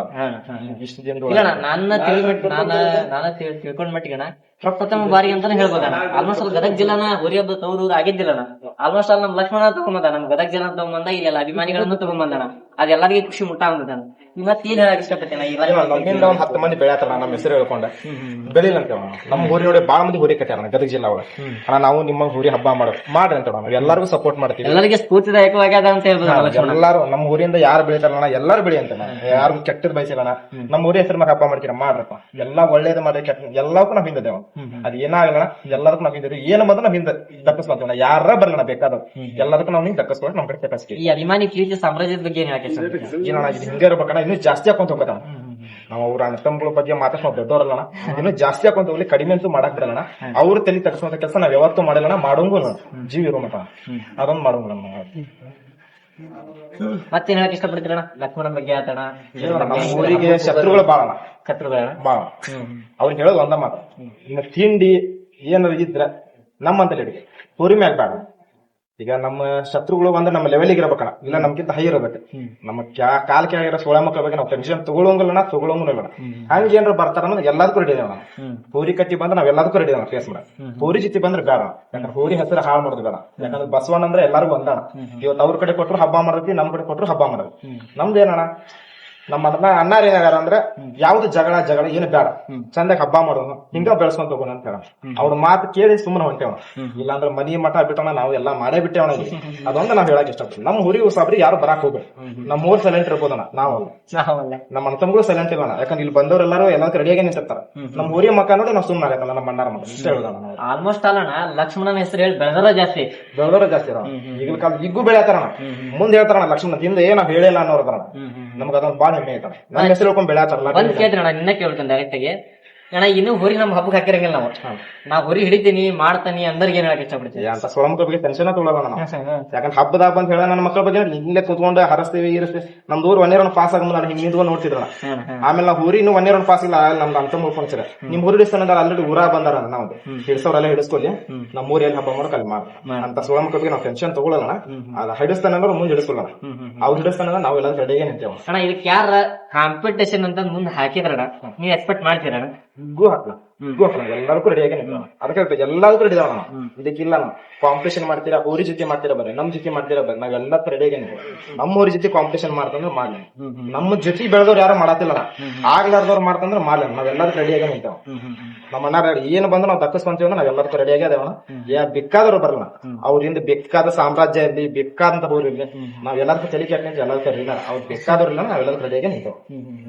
ಇಷ್ಟು ಇಲ್ಲ ನನ್ನ ತಿಳ್ಕೊಂಡ್ ಮಟ್ಟಿಗಣ ಪ್ರಪ್ರಥಮ ಬಾರಿ ಅಂತಾನೆ ಹೇಳ್ಬೋದಣ್ಣ. ಆಲ್ಮೋಸ್ಟ್ ಅಲ್ಲಿ ಗದಗ ಜಿಲ್ಲಾನ ಹೋರಿ ಹಬ್ಬ ತವರು ಆಗಿದ್ದಿಲ್ಲಣ್ಣ. ಆಲ್ಮೋಸ್ಟ್ ಅಲ್ಲಿ ನಮ್ ಲಕ್ಷ್ಮಣ ತಗೊಂಬಂದ, ನಮ್ ಗದಗ ಜಿಲ್ಲಾ ತಗೊಂಬಂದ, ಇಲ್ಲೆಲ್ಲ ಅಭಿಮಾನಿಗಳನ್ನು ತಗೊಂಬಂದಣ, ಅದೆಲ್ಲರಿಗೂ ಖುಷಿ ಮುಟ್ಟ ಅಂದಣ. ಮತ್ತೇನ್ ಹೇಳಕ್ ಇಷ್ಟಪಡ್ತೇನೆ? ನಮ್ಮಿಂದ ಒಂದ್ 10 ಮಂದಿ ಬೆಳೆಯತ್ತಾರ ನಮ್ಮ ಹೆಸರು ಹೇಳ್ಕೊಂಡ ಬೆಳಿಲ್ಲ ಅಂತೇವ. ನಮ್ಮ ಊರಿ ನೋಡಿ ಬಾಳ ಮಂದಿ ಹೋರಿ ಕಟ್ಟಾರ ಗದಗ ಜಿಲ್ಲಾ ಒಳಗ. ನಾವು ನಿಮ್ಮ ಹೋರಿ ಹಬ್ಬ ಮಾಡ್ರಿ ಅಂತ ನಾವು ಎಲ್ಲರಿಗೂ ಸಪೋರ್ಟ್ ಮಾಡ್ತೀವಿ, ಎಲ್ಲರಿಗೆ ಸ್ಫೂರ್ತಿದಾಯಕವಾಗ್ಯದ ಅಂತ ಹೇಳ್ಬೋದು. ಎಲ್ಲಾರು ನಮ್ಮ ಊರಿಂದ ಯಾರು ಬೆಳಿತಾರಣ ಎಲ್ಲಾರು ಬೆಳಿ ಅಂತ, ಯಾರು ಕೆಟ್ಟದ್ ಬಯಸಿಲ್ಲ. ನಮ್ಮ ಊರಿ ಹೆಸರು ಮ್ಯಾಗ ಹಬ್ಬ ಮಾಡ್ತೀರ ಮಾಡ್ರಪ್ಪ, ಎಲ್ಲಾ ಒಳ್ಳೇದ್ ಮಾಡಿ ಕೆಟ್ಟ ಎಲ್ಲಕ್ಕೂ ನಾವ್ ಹಿಂದೇವ. ಅದ್ ಏನಾಗಲ್ಲ ಎಲ್ಲದಕ್ಕೂ ನಾವ್ ಹಿಂದೆ ಏನು ಬಂದ್ರೆ ನಾವ್ ಹಿಂದೆ ದಕ್ಕಸ್ಕೊಂತೀವಿ, ಯಾರ ಬರಲ್ಲ ಬೇಕಾದ್ರು ಎಲ್ಲದಕ್ಕೂ ನಾವ್ ಹಿಂಗ್ ದಕ್ಕಸ್ಕೊಂಡು ನಮ್ ಕಡೆ ಕೆಪಾಸಿಟಿ. ಈ ಅಭಿಮಾನಿ ಪ್ರೀತಿ ಸಾಮ್ರಾಜ್ಯದ ಬಗ್ಗೆ ಏನ್ ಹೇಳಕ್ ಇಷ್ಟಪಡ್ತೀವಿ? ಹಿಂಗೆ ಇರ್ಬೇಕಣ್ಣ, ಇನ್ನೂ ಜಾಸ್ತಿ ಹಾಕೊಂತ ಹೋಗ್ಬೇಕಣ್ಣ. ನಾವು ಅವ್ರ ಅಣ್ಣತಮ್ಮಗಳ ಬಗ್ಗೆ ಮಾತಾಡ್ ನಾವು ದೊಡ್ಡವರಲ್ಲ, ಇನ್ನೂ ಜಾಸ್ತಿ ಹಾಕೊಂತ ಹೋಗ್ಲಿ, ಕಡಿಮೆ ಅಂತೂ ಮಾಡಕ್ ಬಿಡಲ್ಲ. ಅವ್ರು ತಲೆ ತಗ್ಸುವಂತ ಕೆಲಸ ನಾವ್ ಯಾವತ್ತೂ ಮಾಡಿಲ್ಲ, ಮಾಡೋಂಗು ಜೀವ ಇರೋ ಮಟ ಅದೊಂದು ಮಾಡೋಂಗ. ಮತ್ತೇನ್ ಹೇಳಕ್ ಇಷ್ಟಪಡ್ತೀರಣ್ಣ ಲಕ್ಷ್ಮಣನ ಬಗ್ಗೆ ಆತಣ? ನಮ್ಮ ಊರಿಗೆ ಶತ್ರುಗಳು ಬಾಳಣ, ಕತ್ರುಗಳ ಬಾಳ. ಅವ್ರಿಗೆ ಹೇಳೋದು ಒಂದ ಮಾತು, ಇನ್ನು ತಿಂಡಿ ಏನಾದ್ರು ಇದ್ರ ನಮ್ಮಂತ ಹಿಡಿಗೆ ಹೋರಿ ಮ್ಯಾಗ ಬೇಡ. ಈಗ ನಮ್ಮ ಶತ್ರುಗಳು ಅಂದ್ರೆ ನಮ್ಮ ಲೆವೆಲ್ಗೆ ಇರ್ಬೇಕಣ್ಣ, ಇಲ್ಲ ನಮ್ಗಿಂತ ಹೈ ಇರ್ಬೇಕು. ನಮ್ಮ ಕಾಲ್ ಕೆಳಗಿರೋ ಸೋಳ ಮಕ್ಕಳ ಬಗ್ಗೆ ನಾವು ಟೆನ್ಷನ್ ತಗೊಳಂಗಿಲ್ಲ, ತಗೊಳಂಗಿಲ್ಲ. ಹಂಗ ಏನಾರ ಬರ್ತಾರ ಅನ್ನೋದು ಎಲ್ಲದಕ್ಕೂ ರೆಡಿ ಅದಾವ. ಹೋರಿ ಕತ್ತಿ ಬಂದ್ರೆ ನಾವ್ ಎಲ್ಲದಕ್ಕೂ ರೆಡಿ ಅದಾವ ಫೇಸ್ ಮಾಡ. ಹೋರಿ ಜೊತೆ ಬಂದ್ರೆ ಬೇಡ, ಯಾಕಂದ್ರೆ ಹೋರಿ ಹೆಸರು ಹಾಳು ಮಾಡೋದು ಬೇಡ. ಯಾಕಂದ್ರೆ ಬಸವಣ್ಣ ಅಂದ್ರೆ ಎಲ್ಲರಿಗೂ ಒಂದಣ. ಇವತ್ತು ಅವ್ರ ಕಡೆ ಕೊಟ್ಟರು ಹಬ್ಬ ಮಾಡತಿ, ನಮ್ ಕಡೆ ಕೊಟ್ಟರು ಹಬ್ಬ ಮಾಡೋದು. ನಮ್ದು ಏನಣ್ಣ, ನಮ್ಮ ಅಣ್ಣಾರ ಏನಾಗಾರ ಅಂದ್ರೆ ಯಾವ್ದು ಜಗಳ ಏನು ಬೇಡ, ಚಂದಾಗ ಹಬ್ಬ ಮಾಡೋದು, ಹಿಂಗ ಬೆಳೆಸ್ಕೊಂತ ಹೋಗೋಣ ಅಂತ ಹೇಳ. ಅವ್ರ ಮಾತು ಕೇಳಿ ಸುಮ್ಮನೆ ಹೊಂಟೇವ. ಇಲ್ಲಾಂದ್ರೆ ಮನಿ ಮಠ ಬಿಟ್ಟವನ ನಾವು ಎಲ್ಲಾ ಮಾಡೇ ಬಿಟ್ಟೇವಣ. ಅದೊಂದು ನಾವ್ ಹೇಳಕ್ ಇಷ್ಟಪಡ್ತೀವಿ. ನಮ್ಮ ಊರಿ ಸಾಬ್ರಿ ಯಾರು ಬರಾಕ್ ಹೋಗ್ಬೇಕು, ನಮ್ಮ ಊರ್ ಸೈಲೆಂಟ್ ಇರ್ಬೋದಣ್ಣ, ನಾವಲ್ಲ. ನಮ್ಮ ಅಣ್ಣತಮ್ಮಗಳು ಸೈಲೆಂಟ್ ಇಲ್ಲಣ್ಣ, ಯಾಕಂದ್ರೆ ಇಲ್ಲಿ ಬಂದವರೆಲ್ಲಾರು ಎಲ್ಲದಕ್ಕೆ ರೆಡಿಯಾಗಿ ನಿಂತಿರ್ತಾರ. ನಮ್ಮ ಊರಿಯ ಮಕ್ಕ ನೋಡಿ ನಾವು ಸುಮ್ಮನೆ ಆಗತ್ತಲ್ಲ, ನಮ್ಮ ಅಣ್ಣಾರ ಮಕ್ಕ ಇಷ್ಟ ಹೇಳೋದಣ್ಣ. ಆಲ್ಮೋಸ್ಟ್ ಅಲ್ಲಣ್ಣ ಲಕ್ಷ್ಮಣನ ಹೆಸರು ಹೇಳಿ ಬೆಳೆದರ ಜಾಸ್ತಿ ಇದಾವ. ಈಗಿನ ಕಾಲ ಈಗೂ ಬೆಳೆಯತಾರಣ, ಮುಂದೆ ಹೇಳ್ತಾರಣ ಲಕ್ಷ್ಮಣ ಹಿಂದೆ ಏನಾವ್ ಹೇಳಿಲ್ಲ ಅನ್ನೋರ್ದಾರ. ನಮ್ಗೆ ಅದೊಂದು ಬಾಳ ಹೆಮ್ಮೆ ಐತಣ. ನನ್ನ ಹೆಸರು ಹೇಳ್ಕೊಂಡ್ ಬೆಳೆಯತಾರಲ್ಲ. ಒಂದ್ ಕೇಳ್ತೀರಣ್ಣ, ನಿನ್ನ ಕೇಳ್ತೇನೆ ಡೈರೆಕ್ಟ್ ಆಗಿ. ಅಣ್ಣ ಇನ್ನು ಹೋರಿ ನಮ್ ಹಬ್ಬಕ್ಕೆ ಹಾಕಿರಂಗಿಲ್ಲ ನಾವು, ನಾ ಹೋರಿ ಹಿಡಿತೀನಿ ಮಾಡ್ತಾನಿ ಅಂದರ್ಗೆ ಏನ್ ಹೇಳಕ್ ಇಷ್ಟಪಡ್ತೀವಿ? ಅಂತ ಸೊಳ ಮಕ್ಕಳ ಬಗ್ಗೆ ಟೆನ್ಷನ್ ತಗೊಳ್ಳಲ್ಲ ನಾವು. ಯಾಕಂದ್ರೆ ಹಬ್ಬದ ಹಬ್ಬ ಅಂತ ಹೇಳ ನನ್ನ ಮಕ್ಕಳ ಬಗ್ಗೆ ಇಲ್ಲೇ ಕುತ್ಕೊಂಡು ಹರಸ್ತೀವಿ ಇರಿಸ್ತೀವಿ. ನಮ್ದು ಊರ್ 1 ರೌಂಡ್ ಪಾಸ್ ಆಗಲ್ಲ, ಹಿಂಗ್ ನಿಂತ್ಕೊಂಡು ನೋಡ್ತಿದ್ರಣ. ಆಮೇಲೆ ನಾವು ಊರಿ ಇನ್ನೂ 1 ರೌಂಡ್ ಪಾಸ್ ಇಲ್ಲ, ನಮ್ದು ಅಂತ ಮುಳ್ಕೊಂಡ್ಸಿರ ನಿಮ್ ಊರಿ ಹಿಡಿಸ್ತಾನ ಆಲ್ರೆಡಿ ಊರಾಗ ಬಂದಾರ. ನಾವು ಹಿಡಿಸೋರೆಲ್ಲ ಹಿಡಿಸ್ಕೊಲಿ, ನಮ್ಮ ಊರಲ್ಲಿ ಹಬ್ಬ ಮಾಡೋಕೆ ಅಲ್ಲಿ ಮಾಡ ಅಂತ ಸೊಳ ಮಕ್ಕಳ ಬಗ್ಗೆ ನಾವು ಟೆನ್ಷನ್ ತಗೊಳ್ಳಲ್ಲ. ಅದ ಹಿಡಿಸ್ತಾನ ಮುಂದೆ ಹಿಡಿಸ್ಕೊಳ್ಳೋಣ, ಅವ್ರು ಹಿಡಿಸ್ತಾನ ನಾವೆಲ್ಲ ರೆಡಿಗೆ ನಿಂತೇವ. ಅಣ್ಣ ಇದಕ್ಕೆ ಯಾರ ಕಾಂಪಿಟೇಷನ್ ಅಂತ ಮುಂದೆ ಹಾಕಿದ್ರಣ ನೀವು ಎಕ್ಸ್ಪೆಕ್ಟ್ ಮಾಡ್ತೀರಣ್ಣ? ಗು ಹಾಕ್ಲ ಎಲ್ಲದಕ್ಕೂ ರೆಡಿ ಆಗಿ ಅದಕ್ಕೆ ಎಲ್ಲದಕ್ಕೂ ರೆಡಿ ಅದಾವ ಇದಕ್ಕಿಲ್ಲ ನಾವು ಕಾಂಪಿಟೇಷನ್ ಮಾಡ್ತೀರಾ ಹೋರಿ ಜೊತೆ ಮಾಡ್ತೀರಾ ಬರ್ರಿ ನಮ್ ಜೊತೆ ಮಾಡ್ತೀರಾ ಬರ್ರಿ ನಾವೆಲ್ಲ ರೆಡಿ ಆಗಿ ನಮ್ಮ ಹೋರಿ ಜೊತೆ ಕಾಂಪಿಟೇಷನ್ ಮಾಡ್ತಂದ್ರೆ ಮಾಡ್ಲಿ ನಮ್ಮ ಜೊತೆ ಬೆಳೆದವ್ರು ಯಾರು ಮಾಡತ್ತಿಲ್ಲ ಆಗ್ಲಾರ್ದವ್ರು ಮಾಡ್ತಂದ್ರೆ ಮಾಡ್ಲಿ ನಾವೆಲ್ಲದಕ್ಕೂ ರೆಡಿ ಆಗಿ ನಿಂತಾವ ನಮ್ಮ ಅಣ್ಣ ಏನ್ ಬಂದು ನಾವು ದಕ್ಕಿಸ್ಕೊಂತೀವಿ ಅಂದ್ರೆ ನಾವೆಲ್ಲದಕ್ಕೂ ರೆಡಿ ಆಗಿ ಅದೇವಣ ಬೇಕಾದವ್ರು ಬರಲ್ಲ ಅವ್ರಿಂದ ಬೇಕಾದ ಸಾಮ್ರಾಜ್ಯ ಇರ್ಲಿ ಬೇಕಾದಂತ ಹೋರಿ ಇರ್ಲಿ ನಾವೆಲ್ಲದಕ್ಕೂ ತಲೆ ಕೆಟ್ಟ ಎಲ್ಲದಕ್ಕೂ ರೆಡಿ ಅವ್ರು ಬೇಕಾದವ್ರಿಲ್ಲ ನಾವೆಲ್ಲದಕ್ಕೂ ರೆಡಿ ಆಗಿ ನಿಂತಾವ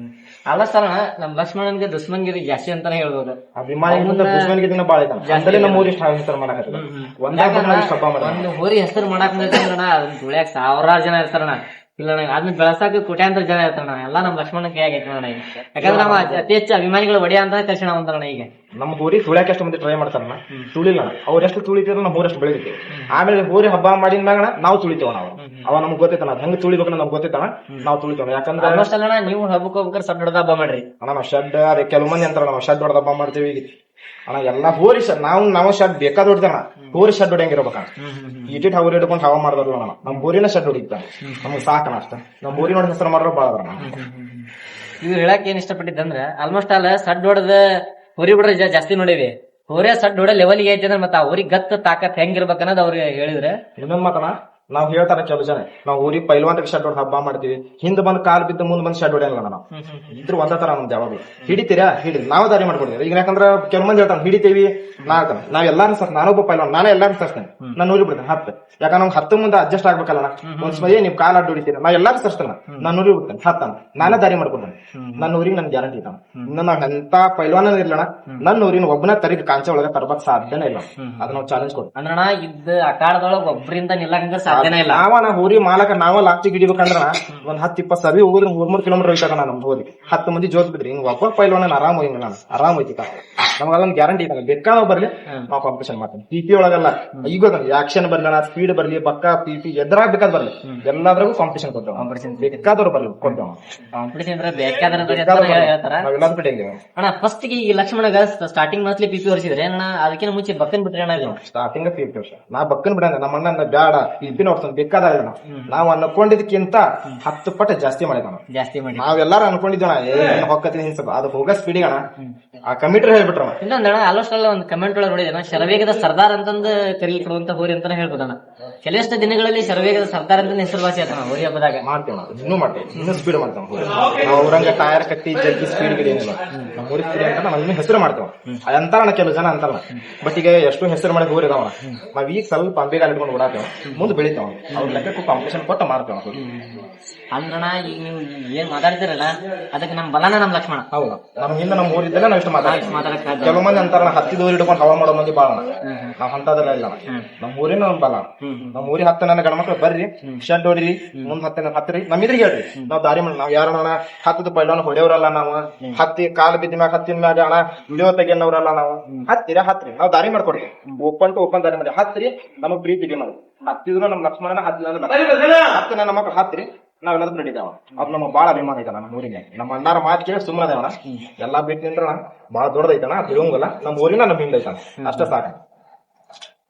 ಅಲ್ಲ ಸರ್ ನಮ್ ಲಕ್ಷ್ಮಣನ್ಗೆ ದುಶ್ಮನ್ಗಿರಿ ಜಾಸ್ತಿ ಅಂತಾನೆ ಹೇಳ್ಬೋದು. ಅಭಿಮಾನಿ ದುಶ್ಮನ್ಗಿರಿನ ಬಾಳ ಐತಾನೆ ನಮ್ಮ ಊರಿ ಹೆಸರು ಮಾಡಕತ್ತ ಒಂದು ಹೋರಿ ಹೆಸರು ಮಾಡಕ್ ಅದನ್ನ ತುಳಿಯಾಕ ಸಾವಿರಾರು ಜನ ಇರ್ತಾರಣ ಇಲ್ಲ ಅದನ್ನ ಬೆಳಸಾಕ ಕೋಟ್ಯಾಂತರ ಜನ ಇರ್ತಾರಣ ಎಲ್ಲಾ ನಮ್ ಲಕ್ಷ್ಮಣ ಕೈ ಆಗೈತೆ ನೋಡ ಯಾಕಂದ್ರೆ ನಾವು ಅತಿ ಹೆಚ್ಚು ಅಭಿಮಾನಿಗಳು ಒಡೆಯ ಅಂತ ಕರ್ಸೋಣ ಅಂತಾರಣ ಈಗ ನಮ್ಮ ಹೋರಿ ತುಳಿಯಾಕ ಎಷ್ಟು ಮಂದಿ ಟ್ರೈ ಮಾಡ್ತಾರಣ ತುಳಿಲ್ಲ ಅವ್ರ ಎಷ್ಟು ತುಳಿತೀರ ನಮ್ಮ ಊರಷ್ಟು ಬೆಳಿತೀವಿ ಆಮೇಲೆ ಹೋರಿ ಹಬ್ಬ ಮಾಡಿದ ಮ್ಯಾಗ ನಾವು ತುಳಿತೇವ ನಾವು ಅವ ನಮ್ಗೆ ಗೊತ್ತೈತಣ ಹೆಂಗ್ ತುಳಿಬೇಕು ನಮ್ಗೆ ಗೊತ್ತೈತಣ ನಾವು ತುಳಿತೇವ ಯಾಕಂದ್ರೆ ಅಲ್ಲ ನೀವು ಹಬ್ಬಕ್ಕೆ ಹೋಗ್ಬೇಕಾರೆ ಸಡ್ ಹೊಡೆದ ಹಬ್ಬ ಮಾಡ್ರಿ ಅಣ್ಣ ನಾವು ಶೆಡ್ ಕೆಲವು ಮಂದಿ ಅಂತಾರ ನಾವು ಶೆಡ್ ಹೊಡೆದ ಹಬ್ಬ ಮಾಡ್ತೀವಿ ಅಣ್ಣ ಎಲ್ಲಾ ಹೋರಿ ನಾವು ಶೆಡ್ ಬೇಕಾದ್ ಹೊಡಿತಾನ ಹೋರಿ ಶೆಡ್ ಹೊಡೆಯಂಗಿರ್ಬೇಕ ಇಟ್ಟಿಟ್ ಹೋರಿ ಹಿಡ್ಕೊಂಡು ಹವಾ ಮಾಡಿದ್ರಲ್ಲ ನಮ್ ಬೋರಿನ ಶೆಡ್ ಹೊಡಿತಾನ ನಮ್ಗೆ ಸಾಕಣ ಅಷ್ಟ ನಮ್ ಬೋರಿ ನೋಡಿ ಹೆಸರು ಮಾಡ್ರ ಬಾಳ ಅದ್ರ ಇದು ಹೇಳಕ್ ಏನ್ ಇಷ್ಟಪಟ್ಟಿದ್ದಂದ್ರ ಆಲ್ಮೋಸ್ಟ್ ಅಲ್ಲ ಸಡ್ ಹೊಡೆದ ಹೋರಿ ಬಿಡ್ರೆ ಜಾಸ್ತಿ ನೋಡಿವಿ ಹೋರಿ ಸಡ್ ಹೊಡೆ ಲೆವೆಲ್ಗೆ ಐತಿ ಅಂದ್ರೆ ಮತ್ತೆ ಆ ಹೋರಿ ಗತ್ತ ತಾಕತ್ ಹೆಂಗಿರ್ಬೇಕ ಅನ್ನೋದು ಅವ್ರಿಗೆ ಹೇಳಿದ್ರೆ ಇನ್ನೊಂದ್ ಮಾತನ ನಾವ್ ಹೇಳ್ತಾರ ಕೆಲವು ಜನ ನಾವು ಊರಿಗೆ ಪೈಲ್ವಾನ್ರಿಗೆ ಶೆಡ್ ಹೊಡೆದು ಹಬ್ಬ ಮಾಡ್ತೀವಿ ಹಿಂದ್ ಬಂದ್ ಕಾಲ್ ಬಿದ್ದು ಮುಂದ್ ಬಂದ್ ಶೆಡ್ ಹೊಡೆಯಲ್ಲ ನಾವು ಇದ್ರ ಒಂದ ತರ ನಮ್ದು ಯಾವಾಗ್ಲೂ ಹಿಡಿತೀರಾ ಹಿಡಿ ನಾವ್ ದಾರಿ ಮಾಡ್ಕೊಡ್ತೀವಿ ಈಗ ಯಾಕಂದ್ರ ಕೆಲವು ಮಂದಿ ಹೇಳ್ತಾನೆ ಹಿಡಿತೀವಿ ನಾವ್ ಎಲ್ಲಾರು ನಾನೊಬ್ಬ ಪೈಲ್ವಾನ್ ನಾನೇ ಎಲ್ಲಾರು ಸಸ್ತೇನೆ ನಾನು ಊರಿಗೆ ಬಿಡ್ತೇನೆ ಯಾಕಂದ್ರೆ ನಮ್ಗೆ 10 ಮುಂದೆ ಅಡ್ಜಸ್ಟ್ ಆಗ್ಬೇಕಲ್ಲ ಒಂದ್ ಮದಿ ನೀವ್ ಕಾಲ್ ಅಡ್ಡ ಹೊಡಿತೀರಿ ನಾವ್ ಎಲ್ಲಾರು ಸಸ್ತೇನೆ ನಾನು ಊರಿಗೆ ಬಿಡ್ತೇನೆ ನಾನೇ ದಾರಿ ಮಾಡ್ಕೊಡ್ತೇನೆ ನನ್ನ ಊರಿಗೆ ನನ್ ಗ್ಯಾರಂಟಿ ಇದ್ದಾನ ಇನ್ನ ನಾವ್ ಎಂತ ಪೈಲ್ವಾನ ಇರ್ಲಣ ನನ್ನ ಊರಿನ ಒಬ್ಬನ ತರಿ ಕಾಂಚೆ ಒಳಗೆ ತರಬಕ್ ಸಾಧ್ಯನೇ ಇಲ್ಲ ಅದ್ ನಾವು ಚಾಲೆಂಜ್ ಕೊಡ್ತೀವಿ ಅಂದ್ರಣ ಇದ್ದ ಅಖಾಡದೊಳಗ ಒಬ್ಬರಿಂದ ನಿಲ್ಲಂಗ ಸಾಧ್ಯನೇ ಇಲ್ಲ ನಾವ ಊರಿ ಮಾಲಕ ನಾವ ಲಾಸ್ಟಿಗೆ ಹಿಡಿಬೇಕಂದ್ರ ಒಂದ್ 10-20 ಸರಿ ಹೋಗ್ರಿ 3 ಕಿಲೋಮೀಟರ್ ಹೋಯ್ತಾಗ ನಮ್ದು ಹೋಗಿ 10 ಮಂದಿ ಜೋತ್ ಬಿದ್ರಿ ಹಿಂಗ್ ಒಬ್ಬ ಪೈಲ್ವಾನ ಆರಾಮ್ ಹೋಗಿ ನಾನು ಆರಾಮ್ ಹೋಯ್ತಿ ನಮ್ಗದೊಂದು ಗ್ಯಾರಂಟಿ ಇದ್ದಾಗ ಬೇಕಾದ ಬರ್ಲಿ ನಾವು ಕಾಂಪಿಟೇಷನ್ ಮಾಡ್ತೀವಿ ಪಿಪಿ ಒಳಗಲ್ಲ ಈಗ ಆಕ್ಷನ್ ಬರ್ಲಿ ಸ್ಪೀಡ್ ಬರ್ಲಿ ಬಕ್ಕ ಪಿಪಿ ಎದ್ರಾಗ ಬೇಕಾದ್ ಬರ್ಲಿ ಎಲ್ಲಾದ್ರಾಗೂ ಕಾಂಪಿಟೇಷನ್ ಕೊಡ್ತೇವೆ ಬೇಕಾದವ್ರು ಬರ್ಲಿ ಕೊಡ್ತೇವೆ ಕಾಂಪಿಟೇಷನ್ ನಾವೆಲ್ಲರೂ ಕಡೆ ಅಣ್ಣ ಫಸ್ಟ್ ಈ ಲಕ್ಷ್ಮಣಗ ಸ್ಟಾರ್ಟಿಂಗ್ ಮಂತ್ಲಿ ಪಿಪಿ ಹೊರಿಸಿದ್ರೆ ಅಣ್ಣ ಅದಕ್ಕಿಂತ ಮುಂಚೆ ಬಕ್ಕನ್ ಬಿಟ್ರೆ ಅಣ್ಣ ಸ್ಟಾರ್ಟಿಂಗ್ ಪಿಪಿ ವರ್ಷ ನಾ ಬಕ್ಕನ್ ಬಿಡ ನಮ್ಮ ಅಣ್ಣ ಬ್ಯಾಡ ಪಿಪಿ ನೋಡ್ತಾನೆ ಬೇಕಾದಾಗ ನಾವು ಅನ್ಕೊಂಡಿದ್ದಕ್ಕಿಂತ 10 ಪಟ್ಟು ಜಾಸ್ತಿ ಮಾಡಿದಾನ ಜಾಸ್ತಿ ಮಾಡಿ ನಾವೆಲ್ಲಾರು ಅನ್ಕೊಂಡಿದ್ದಣ ಹೊಕ್ಕತ್ತೀನಿ ಹಿಂಸಕ ಅದು ಹೋಗೋ ಸ್ಪೀಡಿಗೆ ಅಣ್ಣ ಆ ಕಮಿಟರ್ ಹೇಳ್ಬಿಟ್ರ ಇನ್ನೊಂದಣ್ಣ ಆಲ್ಮೋಸ್ಟ್ ಅಲ್ಲ ಒಂದು ಕಮೆಂಟ್ ಒಳಗೆ ನೋಡಿದ ಶರವೇಗದ ಸರ್ದಾರ್ ಅಂತಂದು ಕರೀಲ್ಪಡುವಂತ ಹೋರಿ ಅಂತಾನೆ ಹೇಳ್ಬೋದಣ್ಣ ಕೆಲವಷ್ಟು ದಿನಗಳಲ್ಲಿ ಶರವೇಗದ ಸರ್ದಾರ್ ಅಂತ ಹೆಸರುವಾಸಿ ಆತನ ಹೋರಿ ಹಬ್ಬದಾಗ ಮಾಡ್ತೇವೆ ಇನ್ನೂ ಮಾಡ್ತೇವೆ ಇನ್ನೂ ಸ್ಪೀಡ್ ಮಾಡ್ತೇವೆ ನಾವು ಔರಂಗ ಟೈರ್ ಕಟ್ಟಿ ಜಗ್ಗಿ ಸ್ಪೀಡ್ ಏನಿಲ್ಲ ನಮ್ಮ ಊರಿ ಸ್ಪೀಡ್ ಅಂತ ನಾವು ಇನ್ನೂ ಹೆಸರು ಮಾಡ್ತೇವೆ ಅಂತಾರ ಕೆಲವು ಜನ ಅಂತಲ್ಲ ಬಟ್ ಈಗ ಎಷ್ಟು ಹೆಸರು ಮಾಡಿ ಹೋರಿ ಅದಾವ ನಾವ್ ಈಗ ಸ್ವಲ್ಪ ಅಂಬೇಗಾಲ ಇಟ್ಕೊಂಡು ಓಡಾತೇವೆ ಮುಂದೆ ಬೆಳಿತೇವೆ ಅವ್ರ ಲೆಕ್ಕಕ್ಕೂ ಕಾಂಪಿಟೇಷನ್ ಕೊಟ್ಟು ಮಾಡ್ತೇವೆ ಅಂದ್ರಣ ಈಗ ನೀವು ಏನ್ ಮಾತಾಡ್ತಿರಲ್ಲ ಅದಕ್ಕೆ ನಮ್ ಬಲನ ನಮ್ ಲಕ್ಷ್ಮಣ ಹೌದಾ ನಮ್ ಹಿಂದೆ ನಮ್ಮ ಊರಿದ್ದಲ್ಲ ನಾವು ಇಷ್ಟು ಮಾತಾಡ್ತೀವಿ ಕೆಲವು ಮಂದಿ ಅಂತಾರ ಹತ್ತಿದೂರಿ ಹಿಡ್ಕೊಂಡು ಹವಾ ಮಾಡೋ ಮಂದಿ ಬಾಳ ನಾವ್ ಅಂತದಲ್ಲ ಇಲ್ಲ ನಮ್ ಊರಿನ ಒಂದ್ ಬಲ ನಮ್ ಊರಿ 10 ನನ್ನ ಗಣಮಕ್ಳು ಬರ್ರಿ ಶೆಡ್ ಹೊಡ್ರಿ ಮುಂದ್ ಹತ್ತರಿ ನಮ್ ಇದ್ರಿಗೆ ಹೇಳ್ರಿ ನಾವ್ ದಾರಿ ಮಾಡಿ ನಾವ್ ಯಾರ ಹತ್ತದ ಪೈಲೋನ್ ಹೊಡೆಯವ್ರಲ್ಲ ನಾವು ಹತ್ತಿ ಕಾಲ್ ಬಿದ್ದ ಮ್ಯಾಗ ಹತ್ತಿನ ಮ್ಯಾಗ ಅಣ್ಣ ವಿಡಿಯೋ ತೆಗಿಯವ್ರಲ್ಲ ನಾವು ಹತ್ರಿ ನಾವ್ ದಾರಿ ಮಾಡ್ಕೊಡ್ತೀವಿ ಓಪನ್ ಟು ಓಪನ್ ದಾರಿ ಮಾಡಿ ಹತ್ರಿ ನಮಗ್ ಪ್ರೀತಿ ನಾವು ಹತ್ತಿದ್ರು ನಮ್ ಲಕ್ಷ್ಮಣನ ಹತ್ತು ನನ್ನ ಮಕ್ಳು ಹತ್ರಿ ನಾವೆಲ್ಲದಕ್ಕೂ ನಡೀತಾವ ಅದ್ ನಮಗ್ ಬಾಳ ಅಭಿಮಾನ ಐತಣ ನಮ್ಮ ಊರಿಗೆ ನಮ್ಮ ಅಣ್ಣಾರ ಮಾತು ಕೇಳಿ ಸುಮ್ಮನೆ ಅದೇವಣ ಎಲ್ಲಾ ಬಿಟ್ಟು ನಿಂತ್ರಣ ಬಾಳ ದೊಡ್ಡದೈತಣ ತಿರುವಂಗಲ್ಲ ನಮ್ಮ ಊರಿನ ನಮ್ ಹಿಂದ ಐತಣ ಅಷ್ಟ ಸಾಕ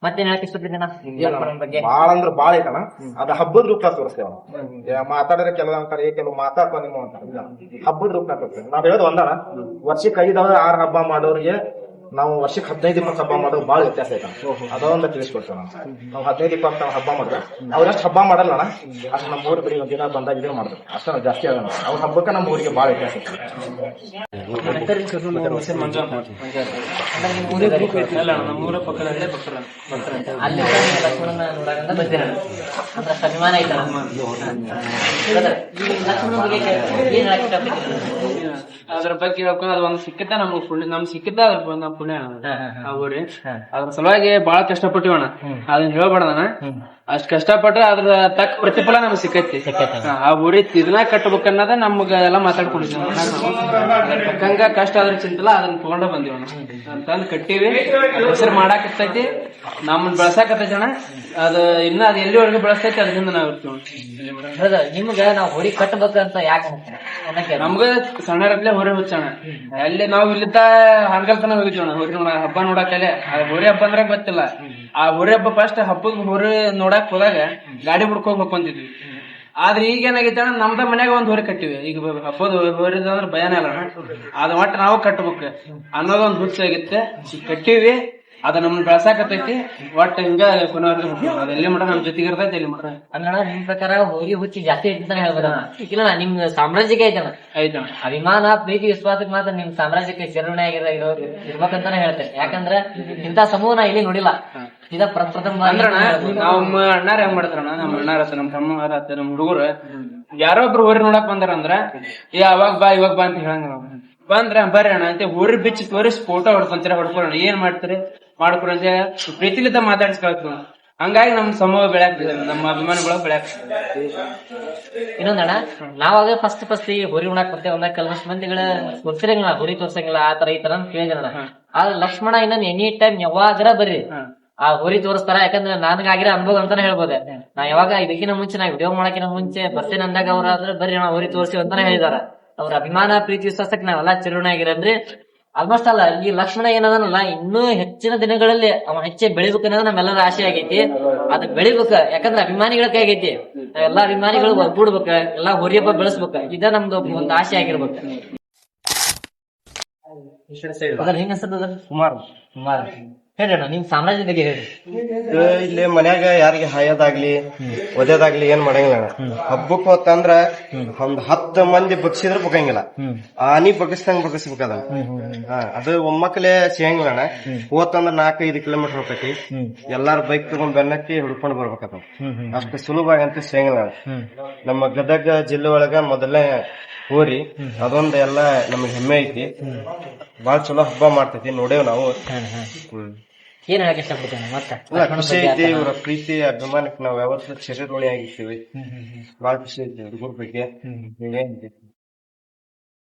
ಮತ್ತೇನ್ ಹೇಳಕ್ ಇಷ್ಟಪಡ್ತೀನಿ ಬಾಳ ಅಂದ್ರ ಬಾಳ ಐತಣ ಅದ ಹಬ್ಬದ ರೂಪ ತೋರಿಸ್ತೇವ ಮಾತಾಡಿದ್ರೆ ಕೆಲವು ಮಾತಾಡ್ತಾವ ನಿಮ್ಮ ಅಂತ ಹಬ್ಬದ ರೂಪ ತೋರಿಸ್ತೇವೆ ನಾವ್ ಹೇಳೋದು ಒಂದಣ ವರ್ಷಕ್ಕೆ 5-6 ಹಬ್ಬ ಮಾಡೋರಿಗೆ ನಾವು ವರ್ಷಕ್ಕೆ 15-20 ಹಬ್ಬ ಮಾಡೋದು ಬಾಳ ವ್ಯತ್ಯಾಸ ಐತ ಅದೊಂದು ತಿಳಿಸ್ಕೊಡ್ತೇವೆ ನಾವು 15-20 ಹಬ್ಬ ಮಾಡಿದ್ರೆ ಅವ್ರಷ್ಟು ಹಬ್ಬ ಮಾಡಲ್ಲ ಅಷ್ಟು ನಮ್ಮ ಊರ್ ಕಡೆ ಒಂದಿನ ಬಂದಾಗ ಇದೇ ಮಾಡಿದ್ರು ಅಷ್ಟ ಜಾಸ್ತಿ ಆಗೋಣ ಅವ್ರ ಹಬ್ಬಕ್ಕೆ ನಮ್ಮ ಊರಿಗೆ ಬಾಳ ವ್ಯತ್ಯಾಸ ಅಲ್ಲಿ ಲಕ್ಷ್ಮಣನ ನೋಡಕಂತ ಬಂದಿರ ಅಂದ್ರೆ ಅಭಿಮಾನ ಐತಲ್ಲ ಅದ್ರ ಬಗ್ಗೆ ಹೇಳ್ಕೊಂಡು ಅದು ಒಂದು ಸಿಕ್ಕತ್ತ ನಮ್ಗೆ ಪುಣ್ಯ ನಮ್ಗೆ ಸಿಕ್ಕಿದ್ದ ಅದ್ರ ನಮ್ ಪುಣ್ಯ ಆ ಊರಿ ಅದ್ರ ಸಲುವಾಗಿ ಬಹಳ ಕಷ್ಟಪಟ್ಟಿವಣ ಅದನ್ನ ಹೇಳ್ಬಾರ್ದಣ್ಣ ಅಷ್ಟ್ ಕಷ್ಟಪಟ್ರೆ ಅದ್ರ ತಕ್ಕ ಪ್ರತಿಫಲ ನಮ್ಗೆ ಸಿಕ್ಕೈತಿ ಆ ಊರಿ ಇದನ್ನ ಕಟ್ಟಬೇಕನ್ನೋದ ನಮ್ಗ ಎಲ್ಲ ಮಾತಾಡ್ಕೊಂಡಿದ್ದೀವಿ ತಕ್ಕಂಗ ಕಷ್ಟ ಅದ್ರ ಚಿಂತಲ್ಲ ಅದನ್ನ ತಗೊಂಡ ಬಂದಿವಣ ಅಂತಂದ್ ಕಟ್ಟಿವಿ ಹೆಸರು ಮಾಡಾಕತ್ತೈತಿ ನಮ್ಮನ್ನ ಬೆಳ್ಸಾಕತ್ತೈತಿ ಅಣ್ಣ ಅದು ಇನ್ನ ಅದ್ ಎಲ್ಲಿವರೆಗೂ ಬೆಳೆಸ್ತೈತಿ ಅದರಿಂದ ನಾವ್ ಇರ್ತೀವಿ ನಿಮ್ಗ ನಾವ್ ಹೊರಿ ಕಟ್ಟಬೇಕಂತ ಯಾಕೆ ನಮ್ಗ ಸಣ್ಣರಪ್ಲೆ ಹೊರೆ ಹುಚ್ಚಣ ಅಲ್ಲಿ ನಾವ್ ಇಲ್ಲಿದ್ದ ಹಾನಗಲ್ ಹೋಗಿದ್ವಿ ಹೊರಿ ಹಬ್ಬ ನೋಡಕಲೆ ಹೊರೆ ಹಬ್ಬ ಅಂದ್ರೆ ಗೊತ್ತಿಲ್ಲ ಆ ಹೊರೆ ಹಬ್ಬ ಫಸ್ಟ್ ಹಬ್ಬದ ಹೊರೆ ನೋಡಕ್ ಹೋದಾಗ ಗಾಡಿ ಬಿಡ್ಕೊಂಡ್ ಹೋಗ್ಕೊಂತಿದ್ವಿ ಆದ್ರೆ ಈಗ ಏನಾಗೈತೆ ಅಣ್ಣ ನಮ್ದ ಮನ್ಯಾಗ ಒಂದ್ ಹೋರಿ ಕಟ್ಟಿವಿ. ಈಗ ಹಬ್ಬದ ಹೋರಿದ ಅಂದ್ರೆ ಭಯನೇ ಅಲ್ಲ ಅಣ್ಣ. ಅದ್ ಒಟ್ಟು ನಾವು ಕಟ್ಬೇಕು ಅನ್ನೋದೊಂದ್ ಹುಚ್ಚ ಆಗಿತ್ತೆ. ಈಗ ಕಟ್ಟಿವಿ, ಅದ ನಮ್ನ ಬೆಳ್ಸಾಕತೈತಿ. ಒಟ್ಟ ಹಿಂಗ ಕೊನೆವರೆಗೂ ಅದ ಎಲ್ಲಿ ಮಠ ನಮ್ ಜೊತೆಗೆ ಇರ್ತೈತಿ ಎಲ್ಲಿ ಮಠ. ಅಂದ್ರಣ ನಿಮ್ ಪ್ರಕಾರ ಹೋರಿ ಹುಚ್ಚಿ ಜಾಸ್ತಿ ಐತಿ ಅಂತಾನೆ ಹೇಳ್ಬೋದಣ್ಣ. ಇಲ್ಲ ನಿಮ್ ಸಾಮ್ರಾಜ್ಯಕ್ಕೆ ಐತಣ್ಣ. ಐತಣ್ಣ. ಅಭಿಮಾನ ಪ್ರೀತಿ ವಿಶ್ವಾಸಕ್ಕೆ ಮಾತ್ರ ನಿಮ್ ಸಾಮ್ರಾಜ್ಯಕ್ಕೆ ಚೇರ್ಮಣೆ ಇರ್ಬೇಕಂತಾನೆ ಹೇಳ್ತೇನೆ. ಯಾಕಂದ್ರೆ ಇಂಥ ಸಮೂಹ ನಾ ಇಲ್ಲಿ ನೋಡಿಲ್ಲ. ಇದ ಪ್ರಥಮ ಅಂದ್ರಣ್ಣ ನಮ್ಮ ಅಣ್ಣಾರ ಹೆಂಗ್ ಮಾಡ್ತಾರಣ್ಣ, ನಮ್ಮ ಅಣ್ಣಾರ ನಮ್ಮ ತಮ್ಮರ ನಮ್ಮ ಹುಡುಗರು ಯಾರೋ ಒಬ್ರು ಹೋರಿ ನೋಡಕ್ ಬಂದಾರ ಅಂದ್ರ ಅವಾಗ ಬಾ ಇವಾಗ ಬಾ ಅಂತ ಹೇಳಂಗ ನಾವು. ಬಂದ್ರ ಬರ್ರಿ ಅಣ್ಣ ಅಂತ ಹೋರಿ ಬಿಚ್ಚಿ ತೋರಿಸಿ ಫೋಟೋ ಹೊಡ್ಕೊಂತೀರ, ಹೊಡ್ಕೊಳ್ಳೋಣ ಏನ್ ಮಾಡ್ತೀರಿ ಮಾಡ್ಕೊಳ ಅಂತ ಪ್ರೀತಿಲಿದ್ದ ಮಾತಾಡ್ಸ್ಕೊಳ್ತೀವಿ. ಹಂಗಾಗಿ ನಮ್ ಸಮೂಹ ಬೆಳ್ಯಾಕ್ತಿದೆ, ನಮ್ಮ ಅಭಿಮಾನಿಗಳು ಬೆಳ್ಯಾಕ್ತಿದೆ. ಇನ್ನೊಂದಣ್ಣ, ನಾವಾಗ ಫಸ್ಟ್ ಈ ಹೋರಿ ಉಣಾಕ್ ಬರ್ತೇವೆ ಒಂದಾಗ ಕೆಲವಷ್ಟು ಮಂದಿಗಳ ತೋರ್ಸಿರಂಗಿಲ್ಲ, ಹೋರಿ ತೋರ್ಸಂಗಿಲ್ಲ, ಆತರ ಈ ತರ ಅಂತ ಕೇಳಿದ್ರಣ್ಣ. ಆದ್ರೆ ಲಕ್ಷ್ಮಣ ಇನ್ನೊಂದು ಎನಿ ಟೈಮ್ ಯಾವಾಗರ ಬರ್ರಿ ಆ ಹೋರಿ ತೋರಿಸ್ತಾರ. ಯಾಕಂದ್ರೆ ನನಗಾಗಿರೋ ಅನುಭವ ಅಂತಾನೆ ಹೇಳ್ಬೋದು. ನಾ ಯಾವಾಗ ಇದಕ್ಕಿಂತ ಮುಂಚೆ ನಾ ವಿಡಿಯೋ ಮಾಡಕ್ಕಿಂತ ಮುಂಚೆ ಬರ್ತೇನೆ ಅಂದಾಗ ಅವ್ರಾದ್ರೆ ಬರ್ರಿ ನಾವು ಹೋರಿ ತೋರಿಸಿ ಅಂತಾನೆ ಹೇಳಿದಾರ. ಅವ್ರ ಅಭಿಮಾನ ಪ್ರೀತಿ ವಿಶ್ವಾಸಕ್ಕೆ ನಾವೆಲ್ಲ ಚಿರುಣೆ ಆಗಿರಂದ್ರೆ ಆಲ್ಮೋಸ್ಟ್ ಅಲ್ಲ. ಈ ಲಕ್ಷ್ಮಣ ಏನದನಲ್ಲ, ಇನ್ನೂ ಹೆಚ್ಚಿನ ದಿನಗಳಲ್ಲಿ ಅವ ಹೆಚ್ಚೆ ಬೆಳಿಬೇಕು ಅನ್ನೋದು ನಮ್ಮೆಲ್ಲರ ಆಸೆ ಆಗೈತಿ. ಅದ್ ಬೆಳಿಬೇಕ, ಯಾಕಂದ್ರೆ ಅಭಿಮಾನಿಗಳ ಕೈ ಆಗೈತಿ. ಎಲ್ಲಾ ಅಭಿಮಾನಿಗಳು ಒಗ್ಗೂಡ್ಬೇಕ, ಎಲ್ಲಾ ಹೋರಿ ಹಬ್ಬ ಬೆಳೆಸ್ಬೇಕ. ಇದ ನಮ್ದು ಒಂದು ಆಸೆ ಆಗಿರ್ಬೇಕು. ಹಿಂಗ ಸುಮಾರು ಹೇಳ್ರಣ್ಣ, ನಿಮ್ ಸಾಮ್ರಾಜ್ಯ ಬಗ್ಗೆ ಹೇಳಿ. ಇಲ್ಲಿ ಮನ್ಯಾಗ ಯಾರಿಗೆ ಹಾಯೋದಾಗ್ಲಿ ಒದೇದಾಗ್ಲಿ ಏನ್ ಮಾಡಂಗಿಲ್ಲ. ಹಬ್ಬಕ್ಕೆ ಹೊತ್ತಂದ್ರ ಒಂದ್ 10 ಮಂದಿ ಬಗ್ಸಿದ್ರ ಬಗ್ಗಂಗಿಲ್ಲ. ಆನಿ ಬಗ್ಗಿಸ್ದಂಗ್ ಬಗ್ಗಿಸ್ಬೇಕದ. ಅದು ಒಮ್ಮಕ್ಲೆ ಸಿಗಂಗಿಲ್ಲ. ಹೋತಂದ್ರ 4-5 ಕಿಲೋಮೀಟರ್ ಹೋಗ್ತೈತಿ. ಎಲ್ಲಾರು ಬೈಕ್ ತಗೊಂಡ್ ಬೆನ್ನಕ್ಕಿ ಹುಡ್ಕೊಂಡ್ ಬರ್ಬೇಕದ. ಅಷ್ಟು ಸುಲಭವಾಗಿ ಅಂತ ಸಿಗಂಗಿಲ್ಲ. ನಮ್ಮ ಗದಗ ಜಿಲ್ಲೆ ಒಳಗ ಮೊದಲನೇ ಹೋರಿ ಅದೊಂದ್ ಎಲ್ಲ ನಮಗ್ ಹೆಮ್ಮೆ ಐತಿ. ಬಾಳ ಚಲೋ ಹಬ್ಬ ಮಾಡ್ತೈತಿ, ನೋಡೇವ್ ನಾವು. ಏನ್ ಹೇಳಕ್ ಇಷ್ಟಪಡ್ತೇನೆ ಮತ್ತೆ ಖುಷಿ ಐತಿ. ಇವ್ರ ಪ್ರೀತಿ ಅಭಿಮಾನಕ್ಕೆ ನಾವ್ ಯಾವತ್ತೂ ಚಿರಋಣಿ ಆಗಿರ್ತೀವಿ. ಬಾಳ ಖುಷಿ ಐತಿ ಹುಡುಗರ ಬಗ್ಗೆ.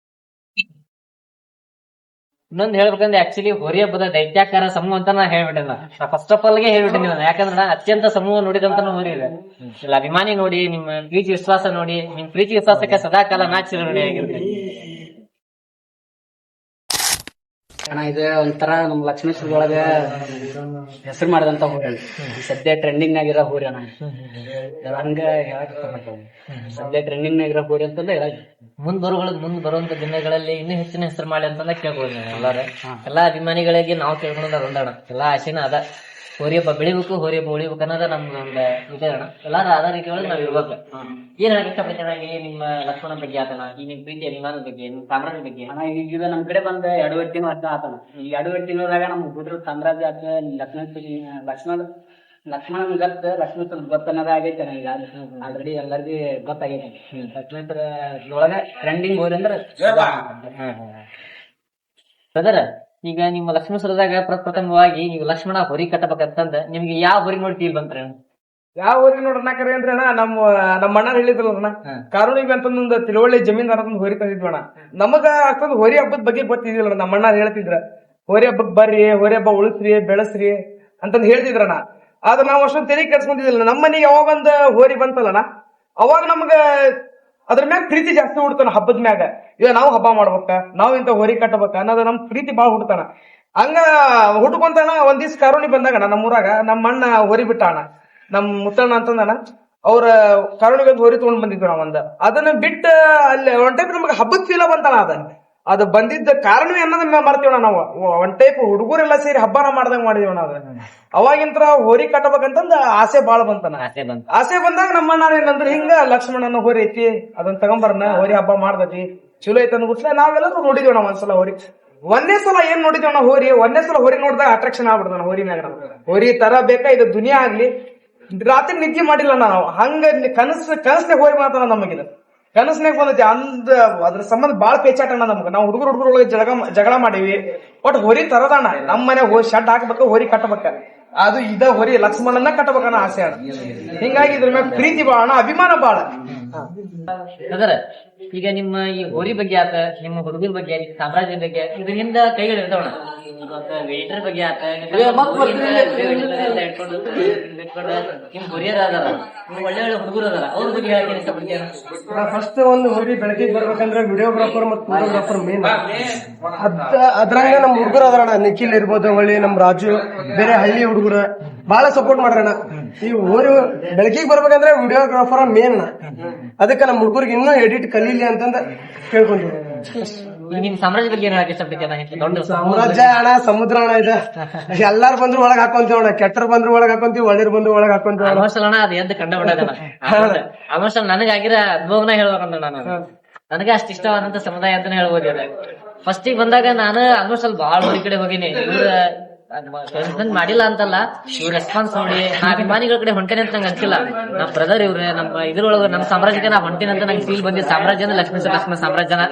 ಇನ್ನೊಂದ್ ಹೇಳ್ಬೇಕಂದ್ರೆ ಆಕ್ಚುಲಿ ಹೋರಿ ಹಬ್ಬದ ದೈತ್ಯಾಕಾರ ಸಮೂಹ ಅಂತ ನಾ ಹೇಳ್ಬಿಟ್ಟೆ. ನಾ ಫಸ್ಟ್ ಆಫ್ ಆಲ್ ಗೆ ಹೇಳ್ಬಿಟ್ಟೆ. ಯಾಕಂದ್ರೆ ನಾ ಅತ್ಯಂತ ಸಮೂಹ ನೋಡಿದಂತ ಹೋರಿ ಇದೆ. ಇಲ್ಲ ಅಭಿಮಾನಿ ನೋಡಿ, ನಿಮ್ಮ ಪ್ರೀತಿ ವಿಶ್ವಾಸ ನೋಡಿ, ನಿಮ್ ಪ್ರೀತಿ ವಿಶ್ವಾಸಕ್ಕೆ ಸದಾ ಕಾಲ ನಾ ಚಿರಋಣಿ ಆಗಿರ್ತೀನಿ. ಅಣ್ಣ ಇದು ಒಂಥರ ನಮ್ ಲಕ್ಷ್ಮೇಶ್ವರದೊಳಗ ಹೆಸರು ಮಾಡಿದಂತ ಹೋರಿ. ಸದ್ಯ ಟ್ರೆಂಡಿಂಗ್ ನಾಗಿರೋ ಹೋರಿ ಅಣ್ಣ. ಹಂಗ ಹೇಳಕ್ ಇಷ್ಟಪಡ್ತೇನೆ. ಸದ್ಯ ಟ್ರೆಂಡಿಂಗ್ ನಾಗಿರೋ ಹೋರಿ ಅಂತಂದ್ರೆ ಮುಂದ್ ಬರುವಂತ ದಿನಗಳಲ್ಲಿ ಇನ್ನೂ ಹೆಚ್ಚಿನ ಹೆಸರು ಮಾಡಿ ಅಂತಂದ ಕೇಳ್ಬೋದು. ಎಲ್ಲಾ ಅಭಿಮಾನಿಗಳಿಗೆ ನಾವು ಕೇಳ್ಕೊಂಡ ಒಂದಣ ಎಲ್ಲಾ ಆಸೆನ ಅದ. ಹೋರಿ ಹಬ್ಬ ಬೆಳಿಬೇಕು, ಹೋರಿ ಹಬ್ಬ ಉಳಿಬೇಕು ಅನ್ನೋದ ನಮ್ದು ಒಂದು ಇದೆ ಅಣ್ಣ. ಎಲ್ಲಾರು ಅದ ರೀತಿ ಒಳಗೆ ನಾವ್ ಇರ್ಬೇಕು. ಏನ್ ಹೇಳಕ್ ಇಷ್ಟಪಡ್ತೇನೆ ನಿಮ್ಮ ಲಕ್ಷ್ಮಣ ಬಗ್ಗೆ ಆತನ, ಈ ನಿಮ್ ಪ್ರೀತಿ ಅಭಿಮಾನದ ಬಗ್ಗೆ, ನಿಮ್ ಸಾಮ್ರಾಜ್ಯ ಬಗ್ಗೆ. ಅಣ್ಣ ಈಗ ನಮ್ ಕಡೆ ಬಂದ 2 ತಿಂಗಳು ವರ್ಷ ಆತನ. ಈ 2 ತಿಂಗಳದಾಗ ನಮ್ ಹುಡುಗರು ಸಾಮ್ರಾಜ್ಯ ಆತ. ಲಕ್ಷ್ಮಣ ಗತ್ ಲಕ್ಷ್ಮೇಶ್ವರ ಗೊತ್ತನ್ನೋದ ಆಗೈತೆ ಈಗ. ಆಲ್ರೆಡಿ ಎಲ್ಲರಿಗೂ ಗೊತ್ತಾಗೈತೆ. ಲಕ್ಷ್ಮೇಶ್ವರ ಒಳಗ ಟ್ರೆಂಡಿಂಗ್ ಹೋರಿ ಅಂದ್ರೆ ಬ್ರದರ್, ಈಗ ನಿಮ್ಮ ಲಕ್ಷ್ಮೇಶ್ವರದಾಗ ಪ್ರಪ್ರಥಮವಾಗಿ ನೀವು ಲಕ್ಷ್ಮಣ ಹೊರಿ ಕಟ್ಟಬೇಕಂತಂದ ನಿಮ್ಗೆ ಯಾವ ಹೊರಿ ನೋಡಿ ಫೀಲ್ ಬಂತ್ರಿ? ಯಾವ ಊರಿಗೆ ನೋಡ್ರಿ ನಾಕರಿ ಅಂದ್ರೆ ಅಣ್ಣ, ನಮ್ಮ ಅಣ್ಣ ಹೇಳಿದ್ರಲ್ಲ ಕಾರುಣಿಗೆ ಅಂತಂದ ತಿಳುವಳ್ಳಿ ಜಮೀನ್ದಾರ ಹೊರಿ ತಂದಿದ್ವಣ್ಣ. ನಮಗ ಅಷ್ಟೊಂದು ಹೋರಿ ಹಬ್ಬದ ಬಗ್ಗೆ ಗೊತ್ತಿದ್ದಿಲ್ಲ. ನಮ್ಮ ಅಣ್ಣ ಹೇಳ್ತಿದ್ರ ಹೋರಿ ಹಬ್ಬಕ್ ಬರ್ರಿ, ಹೋರಿ ಹಬ್ಬ ಉಳಿಸ್ರಿ ಬೆಳೆಸ್ರಿ ಅಂತಂದ್ ಹೇಳ್ತಿದ್ರಣ್ಣ. ಆದ್ರೆ ನಾವ್ ಅಷ್ಟೊಂದು ತೆರಿಗೆ ಕೆಡ್ಸ್ಕೊಂತಿದ್ದಿಲ್ಲ. ನಮ್ಮ ಮನೆಗೆ ಯಾವಾಗೊಂದ್ ಹೋರಿ ಬಂತಲ್ಲಣ್ಣ, ಅವಾಗ ನಮ್ಗ ಅದ್ರ ಮ್ಯಾಗ ಪ್ರೀತಿ ಜಾಸ್ತಿ ಹುಡ್ತಾನ. ಹಬ್ಬದ ಮ್ಯಾಗ ಈಗ ನಾವು ಹಬ್ಬ ಮಾಡ್ಬೇಕ, ನಾವ್ ಇಂತ ಹೊರಿ ಕಟ್ಟಬೇಕ ಅನ್ನೋದು ನಮ್ ಪ್ರೀತಿ ಬಾಳ ಹುಡ್ತಾನ. ಹಂಗ ಹುಟ್ಕೊಂತಾನ. ಒಂದ್ ದಿವ್ಸ ಕಾರುಣಿ ಬಂದಾಗಣ ನಮ್ಮೂರಾಗ ನಮ್ಮ ಅಣ್ಣ ಹೊರಿ ಬಿಟ್ಟ ಅಣ್ಣ. ನಮ್ ಮುತ್ತಣ್ಣ ಅಂತಂದಣ ಅವ್ರ ಕಾರುಣಿಗೆ ಹೊರಿ ತಗೊಂಡ್ ಬಂದಿದ್ವಿ ನಾವ್. ಅದನ್ನ ಬಿಟ್ಟ ಅಲ್ಲಿ ಒಂದ್ ಟೈಪ್ ನಮ್ಗೆ ಹಬ್ಬದ ಫೀಲ ಬಂತಾನ. ಅದು ಬಂದಿದ್ದ ಕಾರಣವೇ ಅನ್ನೋದನ್ನ ಮಾಡ್ತೀವಣ್ಣ ನಾವು. ಒಂದ್ ಟೈಪ್ ಹುಡುಗರೆಲ್ಲ ಸೇರಿ ಹಬ್ಬನ ಮಾಡ್ದಂಗ್ ಮಾಡಿದೀವಣ್ಣ. ಅವಾಗಿಂತ್ರ ಹೋರಿ ಕಟ್ಟಬೇಕಂತಂದ ಆಸೆ ಬಾಳ ಬಂತಾನ. ಆಸೆ ಬಂದಾಗ ನಮ್ಮ ಅಣ್ಣ ಏನಂದ್ರೆ ಹಿಂಗ ಲಕ್ಷ್ಮಣನ ಹೋರಿ ಐತಿ, ಅದನ್ನ ತಗೊಂಬರ್ನ ಹೋರಿ ಹಬ್ಬ ಮಾಡ್ದತಿ ಚಲೋ ಐತಿ ಅಂದ್ಬಿಟ್ಲೆ ನಾವೆಲ್ಲರೂ ನೋಡಿದ್ವಿ ನಾವ್ ಒಂದ್ಸಲ ಹೋರಿ. ಒಂದೇ ಸಲ ಏನ್ ನೋಡಿದ್ವಿ ಹೋರಿ. ಒಂದೇ ಸಲ ಹೋರಿ ನೋಡಿದಾಗ ಅಟ್ರಾಕ್ಷನ್ ಆಗ್ಬಿಡ್ತಾನ ಹೋರಿ ಮ್ಯಾಗ. ಹೋರಿ ತರ ಬೇಕಾ ಇದು ದುನಿಯಾ ಆಗ್ಲಿ. ರಾತ್ರಿ ನಿದ್ದೆ ಮಾಡಿಲ್ಲ ನಾವು. ಹಂಗ ಕನಸ್ನಾಗ ಹೋರಿ ಮಾತಾಡ ನಮಗಿದ ಕನಸ್ನಾಗ ಬಂದೈತಿ. ಅದ್ರ ಸಂಬಂಧ ಬಾಳ ಪೇಚಾಟಣ್ಣ ನಮ್ಗ. ನಾವು ಹುಡುಗರೊಳಗೆ ಜಗಳ ಮಾಡಿವಿ. ಒಟ್ ಹೋರಿ ತರದಣ್ಣ. ನಮ್ ಮನೆ ಶೆಡ್ ಹಾಕ್ಬೇಕು, ಹೋರಿ ಕಟ್ಟಬೇಕ. ಅದು ಇದ ಹೋರಿ ಲಕ್ಷ್ಮಣನ ಕಟ್ಟಬೇಕನ್ನ ಆಸೆ ಅಣ್ಣ. ಹಿಂಗಾಗಿ ಇದ್ರ ಮ್ಯಾಗ ಪ್ರೀತಿ ಬಾಳ ಅಣ್ಣ, ಅಭಿಮಾನ ಬಾಳ. ಅದರ ಈಗ ನಿಮ್ಮ ಈ ಹೋರಿ ಬಗ್ಗೆ ಆತ, ನಿಮ್ಮ ಹುಡುಗರ ಬಗ್ಗೆ, ಸಾಮ್ರಾಜ್ಯದ ಬಗ್ಗೆ ಇದರಿಂದ ಕೈಗಳು ಇರ್ತಾವಣ್ಣ. ವೇಟರ್ ಬಗ್ಗೆ ಆತ ನಿಮ್ ಹುರಿಯರ್ ಅದಾರ ನಿಮ್ ಒಳ್ಳೆ ಒಳ್ಳೆ ಹುಡುಗರು ಅದಾರ ಅವ್ರ ಬಗ್ಗೆ ಹೇಳಕ್ಕೆ ಇಷ್ಟಪಡ್ತೀರ? ಫಸ್ಟ್ ಒಂದು ಹೋರಿ ಬೆಳಕಿಗೆ ಬರ್ಬೇಕಂದ್ರೆ ವಿಡಿಯೋಗ್ರಾಫರ್ ಮತ್ತು ಫೋಟೋಗ್ರಾಫರ್ ಮೇನ್. ಅದ್ರಂಗ ನಮ್ ಹುಡುಗರು ಅದಾರಣ, ನಿಖಿಲ್ ಇರ್ಬೋದು, ಹೊಳ್ಳಿ ನಮ್ ರಾಜು, ಬೇರೆ ಹಳ್ಳಿ ಹುಡುಗರು ಬಹಳ ಸಪೋರ್ಟ್ ಮಾಡ್ರಣ. ಈ ಹೋರಿ ಬೆಳಕಿಗೆ ಬರ್ಬೇಕಂದ್ರೆ ವಿಡಿಯೋಗ್ರಾಫರ್ ಮೇನ್. ಅದಕ್ಕೆ ನಮ್ ಹುಡುಗರಿಗೆ ಇನ್ನೂ ಎಡಿಟ್ ಕಲೀಲಿ ಅಂತಂದ ಕೇಳ್ಕೊಂತೀವಿ. ನಿಮ್ ಸಾಮ್ರಾಜ್ಯ ಬಗ್ಗೆ ಏನ್ ಹೇಳಕ್ ಇಷ್ಟಪಡ್ತೀರ? ದೊಡ್ಡ ಸಾಮ್ರಾಜ್ಯ ಅಣ್ಣ, ಸಮುದ್ರ ಅಣ್ಣ ಇದೆ. ಎಲ್ಲಾರು ಬಂದ್ರು ಒಳಗ್ ಹಾಕೊಂತೀವಿ ಅಣ್ಣ, ಕೆಟ್ಟರ್ ಬಂದ್ರು ಒಳಗ್ ಹಾಕೊಂತೀವಿ, ಒಳ್ಳೆಯರ್ ಬಂದ್ರು ಒಳಗ್ ಹಾಕೊಂತೀವಿ ಅಣ್ಣ. ಆಲ್ಮೋಸ್ಟ್ ಅಣ್ಣ ಅದು ಎದ್ದು ಕಂಡ ಬಿಡೋದಣ್ಣ. ಆಲ್ಮೋಸ್ಟ್ ನನಗಾಗಿರೋ ಅನುಭವನ ಹೇಳ್ಬೇಕಂದ್ರೆ ನಾನು ನನಗೆ ಅಷ್ಟು ಇಷ್ಟವಾದಂತ ಸಮುದಾಯ ಅಂತಾನೆ ಹೇಳ್ಬೋದು. ಫಸ್ಟಿಗೆ ಬಂದಾಗ ನಾನು ಆಲ್ಮೋಸ್ಟ್ ಅಲ್ಲಿ ಬಾಳ್ ಊರಿ ಕಡೆ ಹೋಗಿನಿ. ಇವ್ರ ಮಾಡಿಲ್ಲ ಅಂತಲ್ಲ, ಇವ್ರ ರೆಸ್ಪಾನ್ಸ್ ನೋಡಿ ನಾ ಅಭಿಮಾನಿಗಳ ಕಡೆ ಹೊಂಟೇನೆ ಅಂತ ನಂಗೆ ಅನ್ಸಿಲ್ಲ. ನಮ್ಮ ಬ್ರದರ್ ಇವ್ರೆ, ನಮ್ಮ ಇದ್ರೊಳಗ ನಮ್ಮ ಸಾಮ್ರಾಜ್ಯಕ್ಕೆ ನಾ ಹೊಂಟೇನೆ ಅಂತ ನಂಗೆ ಫೀಲ್ ಬಂದಿದ್ದು. ಸಾಮ್ರಾಜ್ಯ ಅಂದ್ರೆ ಲಕ್ಷ್ಮೀ ಸಾಮ್ರಾಜ್ಯನ